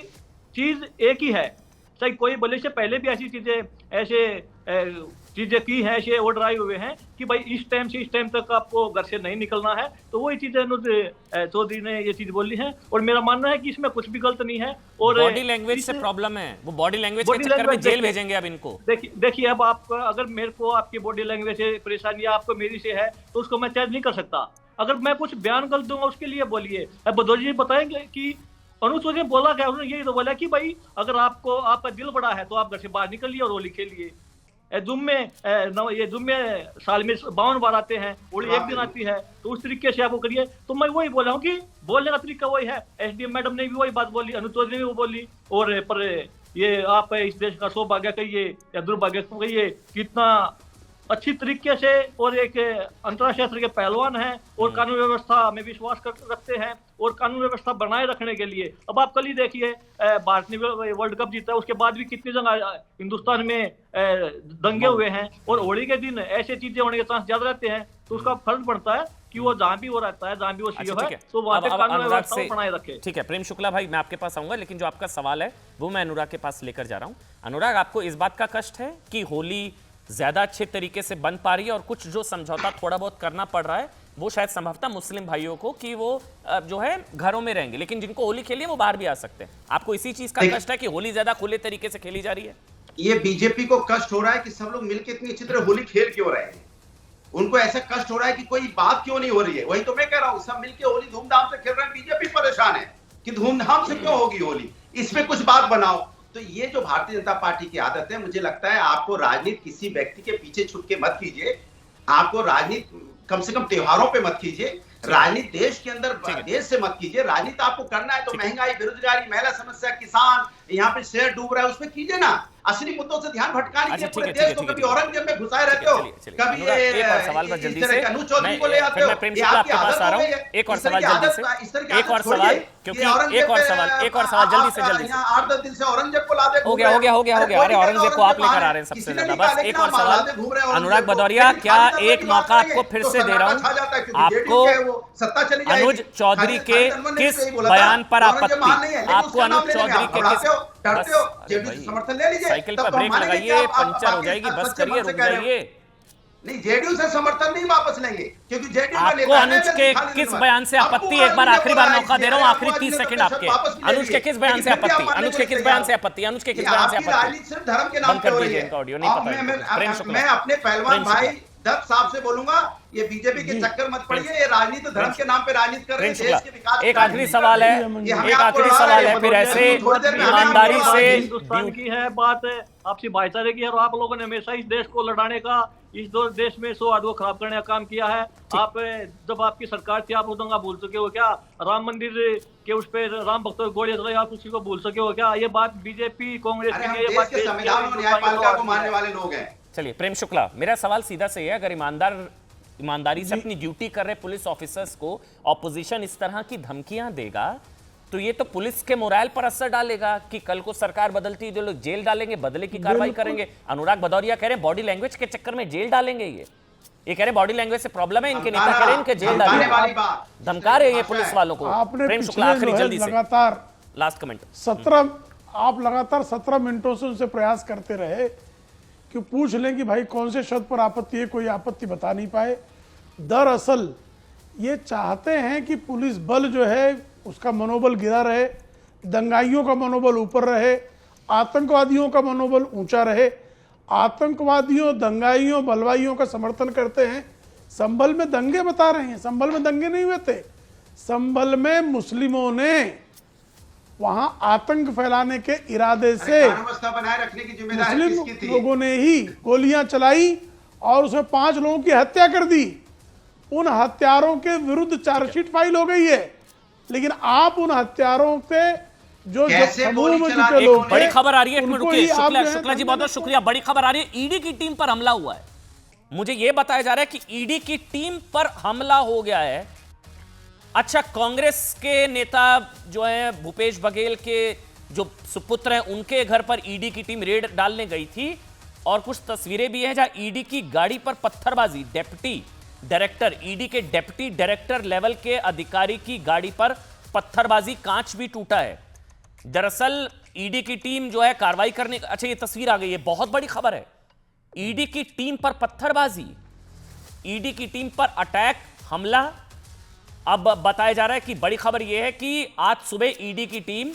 चीज एक ही है, चाहे कोई बोले से पहले भी ऐसी चीजें ऐसे चीजें की हैं, ऐसे ऑर्डर आए हुए हैं कि भाई इस टाइम से इस टाइम तक आपको घर से नहीं निकलना है, तो वही चीजें अनुज चौधरी ने ये चीज बोली है। और मेरा मानना है कि इसमें कुछ भी गलत नहीं है। और बॉडी लैंग्वेज से प्रॉब्लम है, वो बॉडी लैंग्वेज के चक्कर में जेल भेजेंगे अब इनको। देखिए अब आप, अगर मेरे को आपकी बॉडी लैंग्वेज से परेशानी आपको मेरी से है तो उसको मैं चेंज नहीं कर सकता। अगर मैं कुछ बयान गलत दूंगा उसके लिए बोलिए। अब भदौरिया जी बताएंगे कि अनु चौधरी ने बोला क्या, उन्होंने यही तो बोला कि भाई अगर आपको आपका दिल बड़ा है तो आप घर से बाहर निकलिए और होली खेलिए। जुम्मे साल में 52 बार आते हैं, होली एक दिन आती है, तो उस तरीके से आपको करिए। तो मैं वही बोला हूँ कि बोलने का तरीका वही है। एसडीएम मैडम ने भी वही बात बोली, अनु चौधरी ने भी वो बोली। और पर ये आप इस देश का सौभाग्य कहिए या दुर्भाग्य कहिए, कितना अच्छी तरीके से और एक अंतर्राष्ट्रीय स्तर के पहलवान हैं और कानून व्यवस्था में विश्वास रखते हैं और कानून व्यवस्था बनाए रखने के लिए। अब आप कल ही देखिए भारत ने वर्ल्ड कप जीता, उसके बाद भी कितनी जगह हिंदुस्तान में दंगे हुए हैं, और होली के दिन ऐसे चीजें होने के चांस ज्यादा रहते हैं। तो उसका फर्ज पड़ता है कि वो जहां भी वो रहता है, जहां भी वो सीओ है, तो वहां पे कानून व्यवस्था बनाए रखे। ठीक है प्रेम शुक्ला भाई, मैं आपके पास आऊंगा, लेकिन जो आपका सवाल है वो मैं अनुराग के पास लेकर जा रहा हूं। अनुराग, आपको इस बात का कष्ट है कि होली ज्यादा अच्छे तरीके से बन पा रही है और कुछ जो समझौता थोड़ा बहुत करना पड़ रहा है वो शायद संभवतः मुस्लिम भाइयों को कि वो जो है घरों में रहेंगे, लेकिन जिनको होली खेली है वो बाहर भी आ सकते हैं। आपको इसी चीज का कष्ट है कि होली ज्यादा खुले तरीके से खेली जा रही है? ये बीजेपी को कष्ट हो रहा है कि सब लोग मिलकर इतनी अच्छी तरह होली खेल क्यों रहे हैं। उनको ऐसा कष्ट हो रहा है कि कोई बात क्यों नहीं हो रही है। वही तो मैं कह रहा हूँ, सब मिलकर होली धूमधाम से खेल रहे हैं, बीजेपी परेशान है कि धूमधाम से क्यों होगी होली, इसमें कुछ बात बनाओ। तो ये जो भारतीय जनता पार्टी की आदत है, मुझे लगता है आपको राजनीति किसी व्यक्ति के पीछे छुप के मत कीजिए। आपको राजनीति कम से कम त्योहारों पे मत कीजिए, राजनीति देश के अंदर देश से मत कीजिए। राजनीति आपको करना है तो महंगाई, बेरोजगारी, महिला समस्या, किसान, यहाँ पे शेयर डूब रहा है, उसमें कीजिए ना। असली मुद्दों से ध्यान भटका लीजिए पूरे देश को। कभी औरंगजेब में घुसाए रहते हो, कभी एक और सवाल पर जल्दी से, अनु चौधरी को ले आते हो। प्रेम शुक्ला आपके पास आ रहा हूं, एक और सवाल जल्दी से, एक और सवाल, क्योंकि एक और सवाल जल्दी से 8-10 दिन से औरंगजेब को ला दे। हो गया। अरे औरंगजेब को आप लेकर आ रहे हैं सबसे ज्यादा। बस एक और सवाल, अनुराग भदौरिया, क्या एक मौका आपको फिर से दे रहा हूं, आपको अनुज चौधरी के किस बयान पर आपत्ति? आपको अनुज चौधरी के किस, समर्थन ले लीजिए, साइकिल पर ब्रेक लगाइए, पंचर हो जाएगी, बस करिए, रुक जाइए। नहीं, जेडीयू से समर्थन नहीं वापस लेंगे, क्योंकि जेडीयू आपको अनुज के किस बयान से आपत्ति? एक बार आखिरी बार मौका दे रहा हूं, आखिरी 30 सेकंड आपके। अनुज के किस बयान से आपत्ति? अनुज के किस बयान से आपत्ति? अनुज के किस बयान से आपत्ति? सिर्फ धर्म के नाम पे हो रही है। ऑडियो नहीं पता। मैं अपने पहलवान भाई दत्त साहब से बोलूंगा, ये बीजेपी के चक्कर मत पड़िए। ये राजनीति धर्म के नाम पे राजनीति कर रहे हैं, देश के विकास। एक आखिरी सवाल है, फिर ऐसे ईमानदारी से हिंदुस्तान की है बात, आपसी भाईचारे की है, और आप लोगों ने हमेशा इस देश को लड़ाने का, इस देश में सौहार्द को खराब करने का काम किया है। आप जब आपकी सरकार थी, आप वो दंगा भूल चुके हो क्या? राम मंदिर के उस पे राम भक्तों गोली चलाई, आप उसी को भूल सके हो क्या? ये बात बीजेपी कांग्रेस की, ये बात संविधान और न्यायपालिका को मानने वाले लोग हैं। चलिए प्रेम शुक्ला, मेरा सवाल सीधा से है, अगर ईमानदारी से अपनी ड्यूटी कर रहे पुलिस ऑफिसर्स को ऑपोजिशन इस तरह की धमकियां देगा, तो ये तो पुलिस के मोरल पर असर डालेगा कि कल को सरकार बदलती है, जो लोग जेल डालेंगे, बदले की कार्रवाई करेंगे। अनुराग भदौरिया कह रहे हैं बॉडी लैंग्वेज के चक्कर में जेल डालेंगे। ये कह रहे बॉडी लैंग्वेज से प्रॉब्लम है, इनके नेता कह रहे हैं इनके जेल डालेंगे, धमका रहे हैं पुलिस वालों को। प्रेम शुक्ला, आखिरी जल्दी से, लगातार लास्ट कमेंट। 17 आप लगातार 17 मिनटों से उनसे प्रयास करते रहे कि पूछ लें कि भाई कौन से शब्द पर आपत्ति है, कोई आपत्ति बता नहीं पाए। दरअसल ये चाहते हैं कि पुलिस बल जो है उसका मनोबल गिरा रहे, दंगाइयों का मनोबल ऊपर रहे, आतंकवादियों का मनोबल ऊंचा रहे। आतंकवादियों, दंगाइयों, बलवाइयों का समर्थन करते हैं। संभल में दंगे बता रहे हैं, संभल में दंगे नहीं हुए थे। संभल में मुस्लिमों ने वहां आतंक फैलाने के इरादे से बनाए रखने की जिम्मेदारी मुस्लिम किसकी थी? लोगों ने ही गोलियां चलाई और उसमें 5 लोगों की हत्या कर दी। उन हत्यारों के विरुद्ध चार्जशीट फाइल हो गई है, लेकिन आप उन हत्यारों के जो समूह में जुटे लोग बड़ी खबर आ रही है, उनको ही आप जो है शुक्ला जी बहुत बहुत शुक्रिया। बड़ी खबर आ रही है, ईडी की टीम पर हमला हुआ है। मुझे यह बताया जा रहा है कि ईडी की टीम पर हमला हो गया है। अच्छा, कांग्रेस के नेता जो है भूपेश बघेल के जो सुपुत्र हैं, उनके घर पर ईडी की टीम रेड डालने गई थी और कुछ तस्वीरें भी हैं जहां ईडी की गाड़ी पर पत्थरबाजी, डेप्यूटी डायरेक्टर, ईडी के डेप्यूटी डायरेक्टर लेवल के अधिकारी की गाड़ी पर पत्थरबाजी, कांच भी टूटा है। दरअसल ईडी की टीम जो है कार्रवाई करने, अच्छा ये तस्वीर आ गई है, बहुत बड़ी खबर है। ईडी की टीम पर पत्थरबाजी, ईडी की टीम पर अटैक, हमला। अब बताया जा रहा है कि बड़ी खबर यह है कि आज सुबह ईडी की टीम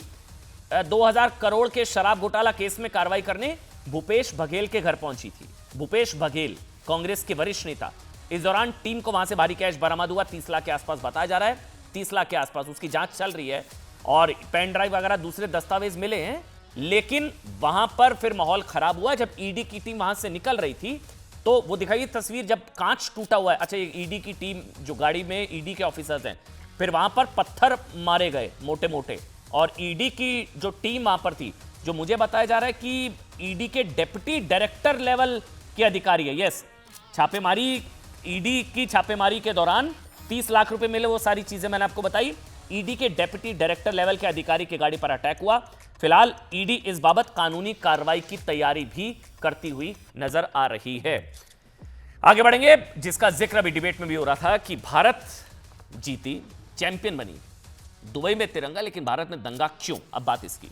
2000 करोड़ के शराब घोटाला केस में कार्रवाई करने भूपेश बघेल के घर पहुंची थी। भूपेश बघेल कांग्रेस के वरिष्ठ नेता, इस दौरान टीम को वहां से भारी कैश बरामद हुआ, 30 लाख के आसपास बताया जा रहा है, 30 लाख के आसपास। उसकी जांच चल रही है और पेन ड्राइव वगैरह दूसरे दस्तावेज मिले हैं। लेकिन वहां पर फिर माहौल खराब हुआ जब ईडी की टीम वहां से निकल रही थी। तो वो दिखाइए तस्वीर, जब कांच टूटा हुआ है। अच्छा, ये ईडी की टीम जो गाड़ी में ईडी के ऑफिसर्स हैं, फिर वहां पर पत्थर मारे गए मोटे मोटे, और ईडी की जो टीम वहां पर थी, जो मुझे बताया जा रहा है कि ईडी के डेप्यूटी डायरेक्टर लेवल के अधिकारी है। यस, छापेमारी, ईडी की छापेमारी के दौरान 30 लाख रुपए मिले, वो सारी चीजें मैंने आपको बताई। ईडी के डेप्यूटी डायरेक्टर लेवल के अधिकारी की गाड़ी पर अटैक हुआ। फिलहाल ईडी इस बाबत कानूनी कार्रवाई की तैयारी भी करती हुई नजर आ रही है। आगे बढ़ेंगे, जिसका जिक्र अभी डिबेट में भी हो रहा था कि भारत जीती, चैंपियन बनी, दुबई में तिरंगा, लेकिन भारत में दंगा क्यों? अब बात इसकी।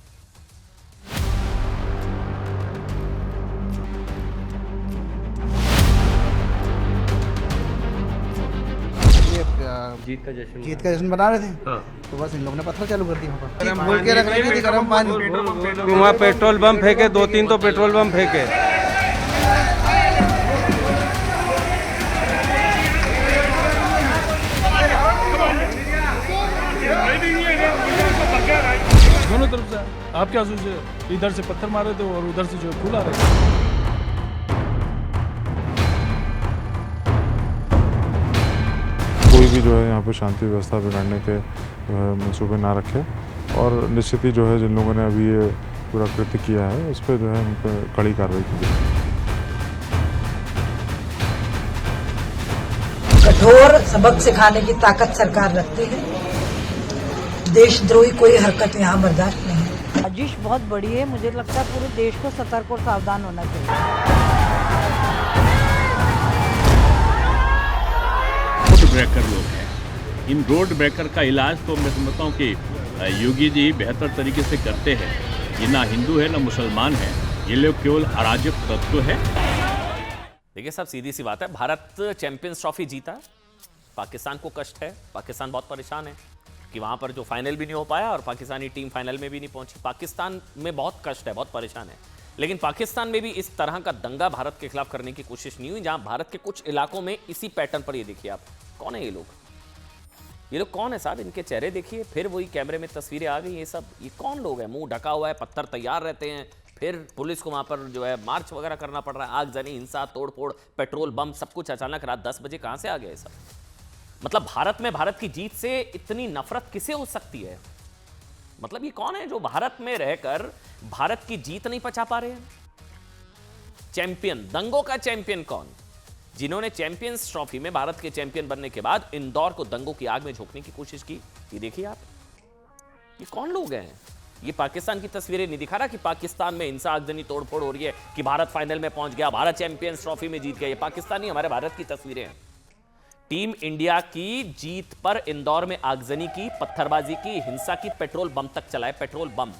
जीत का जश्न बना रहे थे। तो बस इन लोगों ने पत्थर चालू कर दिया वहाँ पर। हम बोल के रख रहे थे गर्म पानी, वहाँ पेट्रोल बम फेंके, 2-3 तो पेट्रोल बम फेंके। दोनों तरफ से आपके आंसू से इधर से पत्थर मारे थे और उधर से जो फूल आ रहे थे। कोई भी जो है यहाँ पे शांति व्यवस्था बिगाड़ने के मंसूबे ना रखे, और निश्चित ही जो है जिन लोगों ने अभी ये पूरा कृत्य किया है उस पर जो है उन पर कड़ी कार्रवाई की जाए। कठोर सबक सिखाने की ताकत सरकार रखती है। देशद्रोही कोई हरकत यहाँ बर्दाश्त नहीं। साजिश बहुत बड़ी है, मुझे लगता है पूरे देश को सतर्क और सावधान होना चाहिए। रोड ब्रेकर लोग हैं, इन रोड ब्रेकर का इलाज तो मैं समझता हूँ कि योगी जी बेहतर तरीके से करते हैं। ये ना हिंदू है ना मुसलमान है, ये लोग केवल अराजक तत्व है। देखिए साहब, सीधी सी बात है, भारत चैंपियंस ट्रॉफी जीता, पाकिस्तान को कष्ट है, पाकिस्तान बहुत परेशान है कि वहां पर जो फाइनल भी नहीं हो पाया और पाकिस्तानी टीम फाइनल में भी नहीं पहुंची। पाकिस्तान में बहुत कष्ट है, बहुत परेशान है। लेकिन पाकिस्तान में भी इस तरह का दंगा भारत के खिलाफ करने की कोशिश नहीं हुई, जहां भारत के कुछ इलाकों में इसी पैटर्न पर, ये देखिए आप, कौन है ये लोग? ये लोग कौन है साहब? इनके चेहरे देखिए, फिर वही कैमरे में तस्वीरें आ गई। ये सब ये कौन लोग हैं? मुंह ढका हुआ है, पत्थर तैयार रहते हैं, फिर पुलिस को वहां पर जो है मार्च वगैरह करना पड़ रहा है। आगजनी, हिंसा, तोड़फोड़, पेट्रोल बम, सब कुछ अचानक रात 10 बजे कहां से आ गया ये सब? मतलब भारत में भारत की जीत से इतनी नफरत किसे हो सकती है? मतलब ये कौन है जो भारत में रहकर भारत की जीत नहीं पचा पा रहे हैं? चैंपियन, दंगों का चैंपियन कौन? जिन्होंने चैंपियंस ट्रॉफी में भारत के चैंपियन बनने के बाद इंदौर को दंगों की आग में झोंकने की कोशिश की। ये देखिए आप, ये कौन लोग हैं? ये पाकिस्तान की तस्वीरें नहीं दिखा रहा कि पाकिस्तान में हिंसा, आगजनी, तोड़फोड़ हो रही है, कि भारत फाइनल में पहुंच गया, भारत चैंपियंस ट्रॉफी में जीत गया। ये पाकिस्तानी, हमारे भारत की तस्वीरें हैं। टीम इंडिया की जीत पर इंदौर में आगजनी की, पत्थरबाजी की, हिंसा की, पेट्रोल बम तक चलाए, पेट्रोल बम।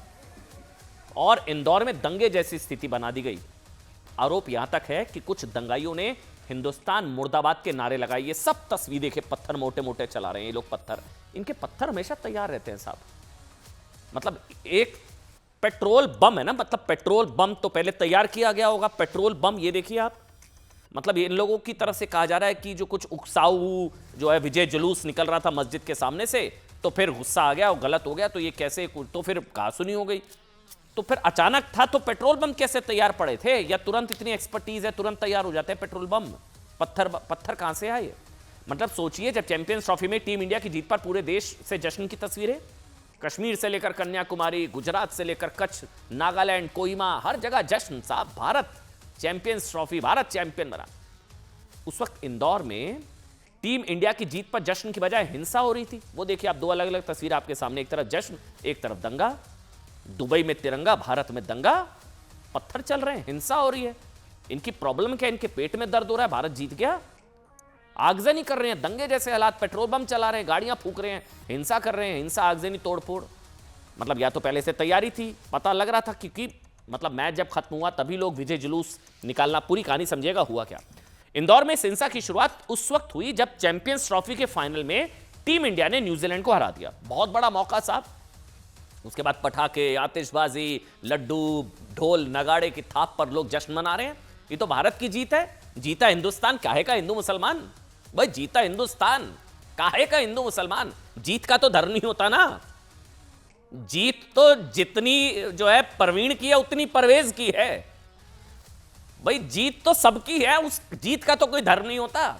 और इंदौर में दंगे जैसी स्थिति बना दी गई। आरोप यहां तक है कि कुछ दंगाइयों ने हिंदुस्तान मुर्दाबाद के नारे लगाए। ये सब तस्वीर देखे, पत्थर मोटे मोटे चला रहे हैं ये लोग। पत्थर, इनके पत्थर हमेशा तैयार रहते हैं साहब। मतलब एक पेट्रोल बम है ना, मतलब पेट्रोल बम तो पहले तैयार किया गया होगा। पेट्रोल बम ये देखिए आप, मतलब इन लोगों की तरफ से कहा जा रहा है कि जो कुछ उकसाऊ जो है विजय जुलूस निकल रहा था मस्जिद के सामने से, तो फिर गुस्सा आ गया और गलत हो गया, तो ये कैसे, तो फिर कहासुनी हो गई। तो फिर अचानक था तो पेट्रोल बम कैसे तैयार पड़े थे? या तुरंत इतनी एक्सपर्टीज है, तुरंत तैयार हो जाते हैं पेट्रोल बम? पत्थर कहां से आए? मतलब सोचिए, जब चैंपियंस ट्रॉफी में टीम इंडिया की जीत पर पूरे देश से जश्न की तस्वीरें, कश्मीर से लेकर कन्याकुमारी, गुजरात से लेकर कच्छ, नागालैंड, कोहिमा, हर जगह जश्न साहब। Bharat champions trophy, Bharat champion बना। उस वक्त इंदौर में टीम इंडिया की जीत पर जश्न की बजाय हिंसा हो रही थी। वो देखिए आप, दो अलग अलग तस्वीर आपके सामने, एक तरफ जश्न, एक तरफ दंगा। दुबई में तिरंगा, भारत में दंगा, पत्थर चल रहे हैं, हिंसा हो रही है। इनकी प्रॉब्लम क्या? इनके पेट में दर्द हो रहा है, भारत जीत गया। आगजनी कर रहे हैं, दंगे जैसे हालात, पेट्रोल बम चला रहे हैं, गाड़ियां फूंक रहे हैं, हिंसा कर रहे हैं, हिंसा, आगजनी, तोड़फोड़। मतलब या तो पहले से तैयारी थी, पता लग रहा था, क्योंकि मतलब मैच जब खत्म हुआ तभी लोग विजय जुलूस निकालना, पूरी कहानी समझिएगा हुआ क्या। इंदौर में इस हिंसा की शुरुआत उस वक्त हुई जब चैंपियंस ट्रॉफी के फाइनल में टीम इंडिया ने न्यूजीलैंड को हरा दिया। बहुत बड़ा मौका साहब। उसके बाद पटाखे, आतिशबाजी, लड्डू, ढोल नगाड़े की थाप पर लोग जश्न मना रहे हैं। ये तो भारत की जीत है। जीता हिंदुस्तान, काहे का हिंदू मुसलमान? भाई जीता हिंदुस्तान, काहे का हिंदू मुसलमान? जीत का तो धर्म नहीं होता ना। जीत तो जितनी जो है परवीन की है उतनी परवेज की है। भाई जीत तो सबकी है, उस जीत का तो कोई धर्म नहीं होता।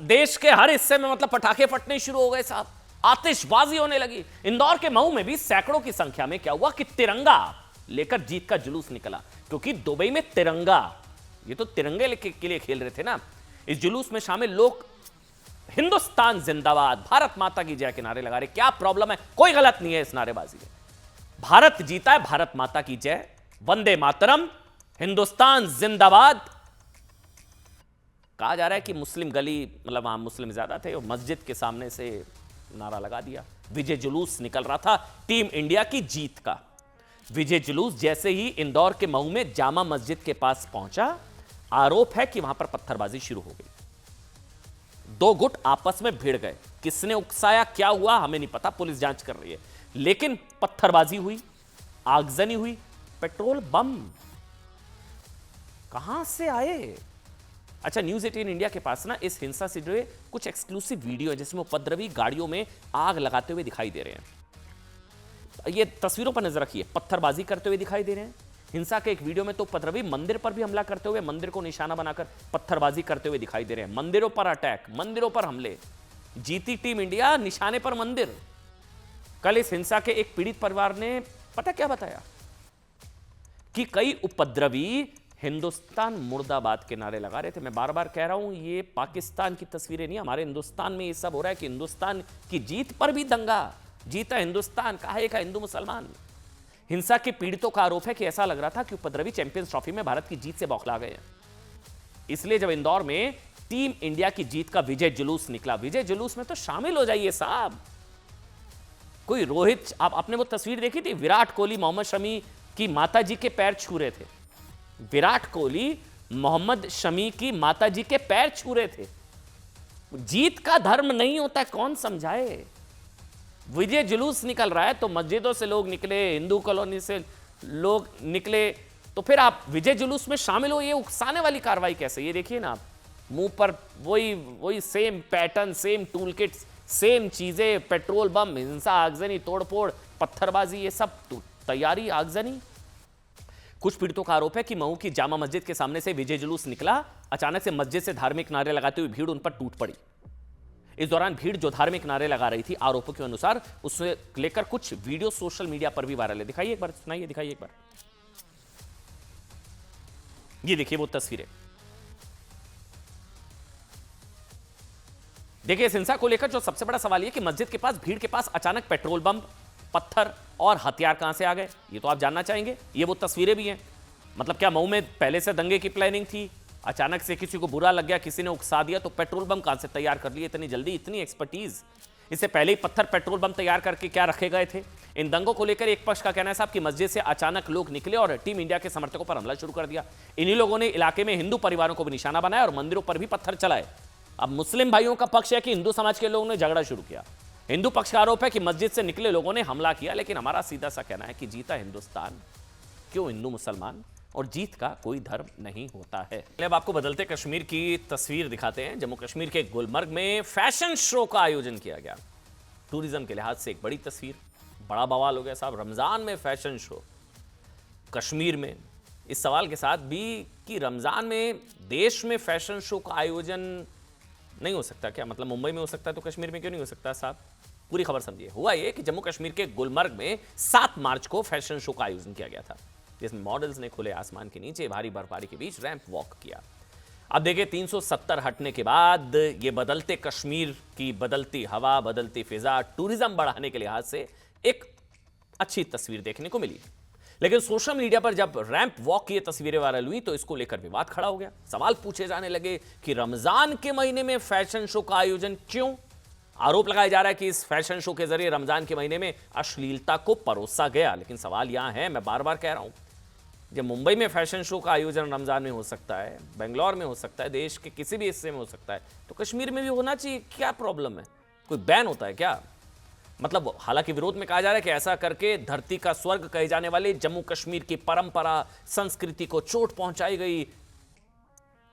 देश के हर हिस्से में मतलब पटाखे फटने शुरू हो गए साहब, आतिशबाजी होने लगी। इंदौर के मऊ में भी सैकड़ों की संख्या में क्या हुआ कि तिरंगा लेकर जीत का जुलूस निकला, क्योंकि दुबई में तिरंगा, ये तो तिरंगे के लिए खेल रहे थे ना। इस जुलूस में शामिल लोग हिंदुस्तान जिंदाबाद, भारत माता की जय के नारे लगा रहे। क्या प्रॉब्लम है? कोई गलत नहीं है इस नारेबाजी में। भारत जीता है, भारत माता की जय, वंदे मातरम, हिंदुस्तान जिंदाबाद। कहा जा रहा है कि मुस्लिम गली, मतलब वहां मुस्लिम ज्यादा थे, और मस्जिद के सामने से नारा लगा दिया। विजय जुलूस निकल रहा था टीम इंडिया की जीत का। विजय जुलूस जैसे ही इंदौर के मऊ में जामा मस्जिद के पास पहुंचा, आरोप है कि वहां पर पत्थरबाजी शुरू हो गई। दो गुट आपस में भिड़ गए। किसने उकसाया, क्या हुआ, हमें नहीं पता, पुलिस जांच कर रही है। लेकिन पत्थरबाजी हुई, आगजनी हुई। पेट्रोल बम कहां से आए? अच्छा, न्यूज 18 इंडिया के पास ना इस हिंसा से जुड़े कुछ एक्सक्लूसिव वीडियो है, जिसमें उपद्रवी गाड़ियों में आग लगाते हुए दिखाई दे रहे हैं। ये तस्वीरों पर नजर रखिए, पत्थरबाजी करते हुए दिखाई दे रहे हैं। हिंसा के एक वीडियो में तो उपद्रवी मंदिर पर भी हमला करते हुए, मंदिर को निशाना बनाकर पत्थरबाजी करते हुए दिखाई दे रहे हैं। मंदिरों पर अटैक, मंदिरों पर हमले। जीती टीम इंडिया, निशाने पर मंदिर। कल इस हिंसा के एक पीड़ित परिवार ने पता क्या बताया कि कई उपद्रवी हिंदुस्तान मुर्दाबाद के नारे लगा रहे थे। मैं बार बार कह रहा हूं, ये पाकिस्तान की तस्वीरें नहीं, हमारे हिंदुस्तान में ये सब हो रहा है कि हिंदुस्तान की जीत पर भी दंगा। जीता हिंदुस्तान, काहे का हिंदू मुसलमान? हिंसा के पीड़ितों का आरोप है कि ऐसा लग रहा था कि उपद्रवी चैंपियंस ट्रॉफी में भारत की जीत से बौखला गए हैं। इसलिए जब इंदौर में टीम इंडिया की जीत का विजय जुलूस निकला, विजय जुलूस में तो शामिल हो जाइए साहब। कोई रोहित, आपने वो तस्वीर देखी थी, विराट कोहली मोहम्मद शमी की माता जी के पैर छू रहे थे। विराट कोहली मोहम्मद शमी की माता जी के पैर छू रहे थे। जीत का धर्म नहीं होता, कौन समझाए? विजय जुलूस निकल रहा है तो मस्जिदों से लोग निकले, हिंदू कॉलोनी से लोग निकले, तो फिर आप विजय जुलूस में शामिल हो, ये उकसाने वाली कार्रवाई कैसे? ये देखिए ना आप, मुंह पर वही same pattern, same tool kits, same चीजें, पेट्रोल बम, हिंसा, आगजनी, तोड़फोड़, पत्थरबाजी, ये सब तैयारी, आगजनी। कुछ पीड़ितों का आरोप है कि मऊ की जामा मस्जिद के सामने से विजय जुलूस निकला, अचानक से मस्जिद से धार्मिक नारे लगाते हुए भीड़ उन पर टूट पड़ी। इस दौरान भीड़ जो धार्मिक नारे लगा रही थी, आरोपों के अनुसार उससे लेकर कुछ वीडियो सोशल मीडिया पर भी वायरल है। दिखाइए एक बार, सुनाइए, दिखाइए एक बार। ये देखिए वो तस्वीरें। देखिए, इस हिंसा को लेकर जो सबसे बड़ा सवाल यह कि मस्जिद के पास, भीड़ के पास अचानक पेट्रोल बम, पत्थर और हथियार कहां से आ गए, ये तो आप जानना चाहेंगे। ये वो तस्वीरें भी हैं। मतलब क्या मऊ में पहले से दंगे की प्लानिंग थी, अचानक से किसी को बुरा लग गया, किसी ने उकसा दिया, तो पेट्रोल बम कहां से तैयार कर लिए इतनी जल्दी, इतनी एक्सपर्टीज? इससे पहले ही पत्थर पेट्रोल बम तैयार करके क्या रखे गए थे। इन दंगों को लेकर एक पक्ष का कहना है साहब कि मस्जिद से अचानक लोग निकले और टीम इंडिया के समर्थकों पर हमला शुरू कर दिया। इन्हीं लोगों ने इलाके में हिंदू परिवारों को भी निशाना बनाया और मंदिरों पर भी पत्थर चलाए। अब मुस्लिम भाइयों का पक्ष है कि हिंदू समाज के लोगों ने झगड़ा शुरू किया। हिंदू पक्ष का आरोप है कि मस्जिद से निकले लोगों ने हमला किया, लेकिन हमारा सीधा सा कहना है कि जीता हिंदुस्तान, क्यों हिंदू मुसलमान, और जीत का कोई धर्म नहीं होता है। अब आपको बदलते कश्मीर की तस्वीर दिखाते हैं। जम्मू कश्मीर के गुलमर्ग में फैशन शो का आयोजन किया गया। टूरिज्म के लिहाज से एक बड़ी तस्वीर, बड़ा बवाल हो गया साहब। रमजान में फैशन शो कश्मीर में, इस सवाल के साथ भी कि रमजान में देश में फैशन शो का आयोजन नहीं हो सकता क्या? मतलब मुंबई में हो सकता है तो कश्मीर में क्यों नहीं हो सकता साहब? पूरी खबर समझिए। हुआ ये कि जम्मू कश्मीर के गुलमर्ग में 7 मार्च को फैशन शो का आयोजन किया गया था, जिसमें मॉडल्स ने खुले आसमान के नीचे भारी बर्फबारी के बीच रैंप वॉक किया। अब देखिए 370 हटने के बाद ये बदलते कश्मीर की बदलती हवा, बदलती फिजा, टूरिज्म बढ़ाने के लिहाज से एक अच्छी तस्वीर देखने को मिली। लेकिन सोशल मीडिया पर जब रैंप वॉक की ये तस्वीरें वायरल हुई तो इसको लेकर विवाद खड़ा हो गया। सवाल पूछे जाने लगे कि रमजान के महीने में फैशन शो का आयोजन क्यों? आरोप लगाया जा रहा है कि इस फैशन शो के जरिए रमजान के महीने में अश्लीलता को परोसा गया। लेकिन सवाल यहां है, मैं बार बार कह रहा हूं, जब मुंबई में फैशन शो का आयोजन रमजान में हो सकता है, बेंगलोर में हो सकता है, देश के किसी भी हिस्से में हो सकता है, तो कश्मीर में भी होना चाहिए। क्या प्रॉब्लम है? कोई बैन होता है क्या? मतलब हालांकि विरोध में कहा जा रहा है कि ऐसा करके धरती का स्वर्ग कहे जाने वाले जम्मू कश्मीर की परंपरा, संस्कृति को चोट पहुंचाई गई।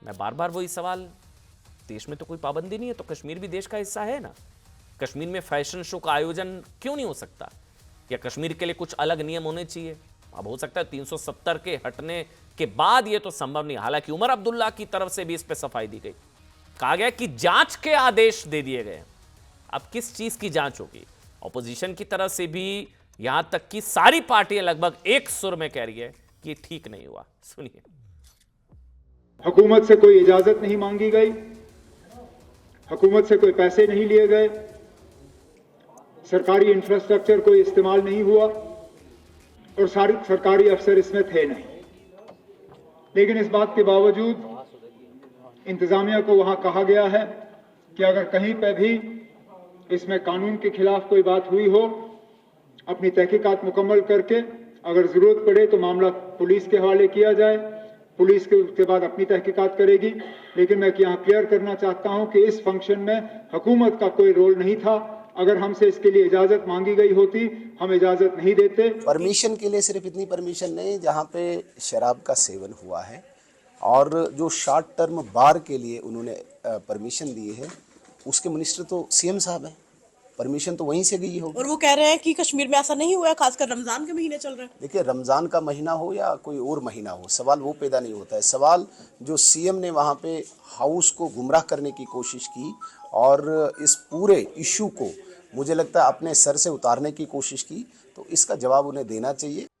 मैं बार बार वही सवाल, देश में तो कोई पाबंदी नहीं है, तो कश्मीर भी देश का हिस्सा है ना। कश्मीर में फैशन शो का आयोजन क्यों नहीं हो सकता? या कश्मीर के लिए कुछ अलग नियम होने चाहिए? अब हो सकता है 370 के हटने के बाद ये तो संभव नहीं। हालांकि उमर अब्दुल्ला की तरफ से भी इस पर सफाई दी गई, कहा गया कि जांच के आदेश दे दिए गए। अब किस चीज की जांच होगी? ऑपोजिशन की तरफ से भी, यहां तक कि सारी पार्टियां लगभग एक सुर में कह रही है कि ठीक नहीं हुआ। सुनिए। हुकूमत से कोई इजाजत नहीं मांगी गई, हुकूमत से कोई पैसे नहीं लिए गए, सरकारी इंफ्रास्ट्रक्चर कोई इस्तेमाल नहीं हुआ और सारे सरकारी अफसर इसमें थे नहीं। लेकिन इस बात के बावजूद इंतजामिया को वहां कहा गया है कि अगर कहीं पर भी इसमें कानून के खिलाफ कोई बात हुई हो, अपनी तहकीकात मुकम्मल करके अगर जरूरत पड़े तो मामला पुलिस के हवाले किया जाए, पुलिस के उसके बाद अपनी तहकीकात करेगी। लेकिन मैं यहाँ क्लियर करना चाहता हूँ कि इस फंक्शन में हुकूमत का कोई रोल नहीं था। अगर हमसे इसके लिए इजाजत मांगी गई होती, हम इजाजत नहीं देते। परमिशन के लिए सिर्फ इतनी परमिशन नहीं, जहाँ पे शराब का सेवन हुआ है और जो शॉर्ट टर्म बार के लिए उन्होंने परमिशन दी है, उसके मिनिस्टर तो सीएम साहब हैं। परमिशन तो वहीं से गई होगी। और वो कह रहे हैं कि कश्मीर में ऐसा नहीं हुआ है, खासकर रमजान के महीने चल रहे हैं। देखिए, रमजान का महीना हो या कोई और महीना हो, सवाल वो पैदा नहीं होता है। सवाल जो सीएम ने वहाँ पे हाउस को गुमराह करने की कोशिश की और इस पूरे इशू को मुझे लगता है अपने सर से उतारने की कोशिश की, तो इसका जवाब उन्हें देना चाहिए।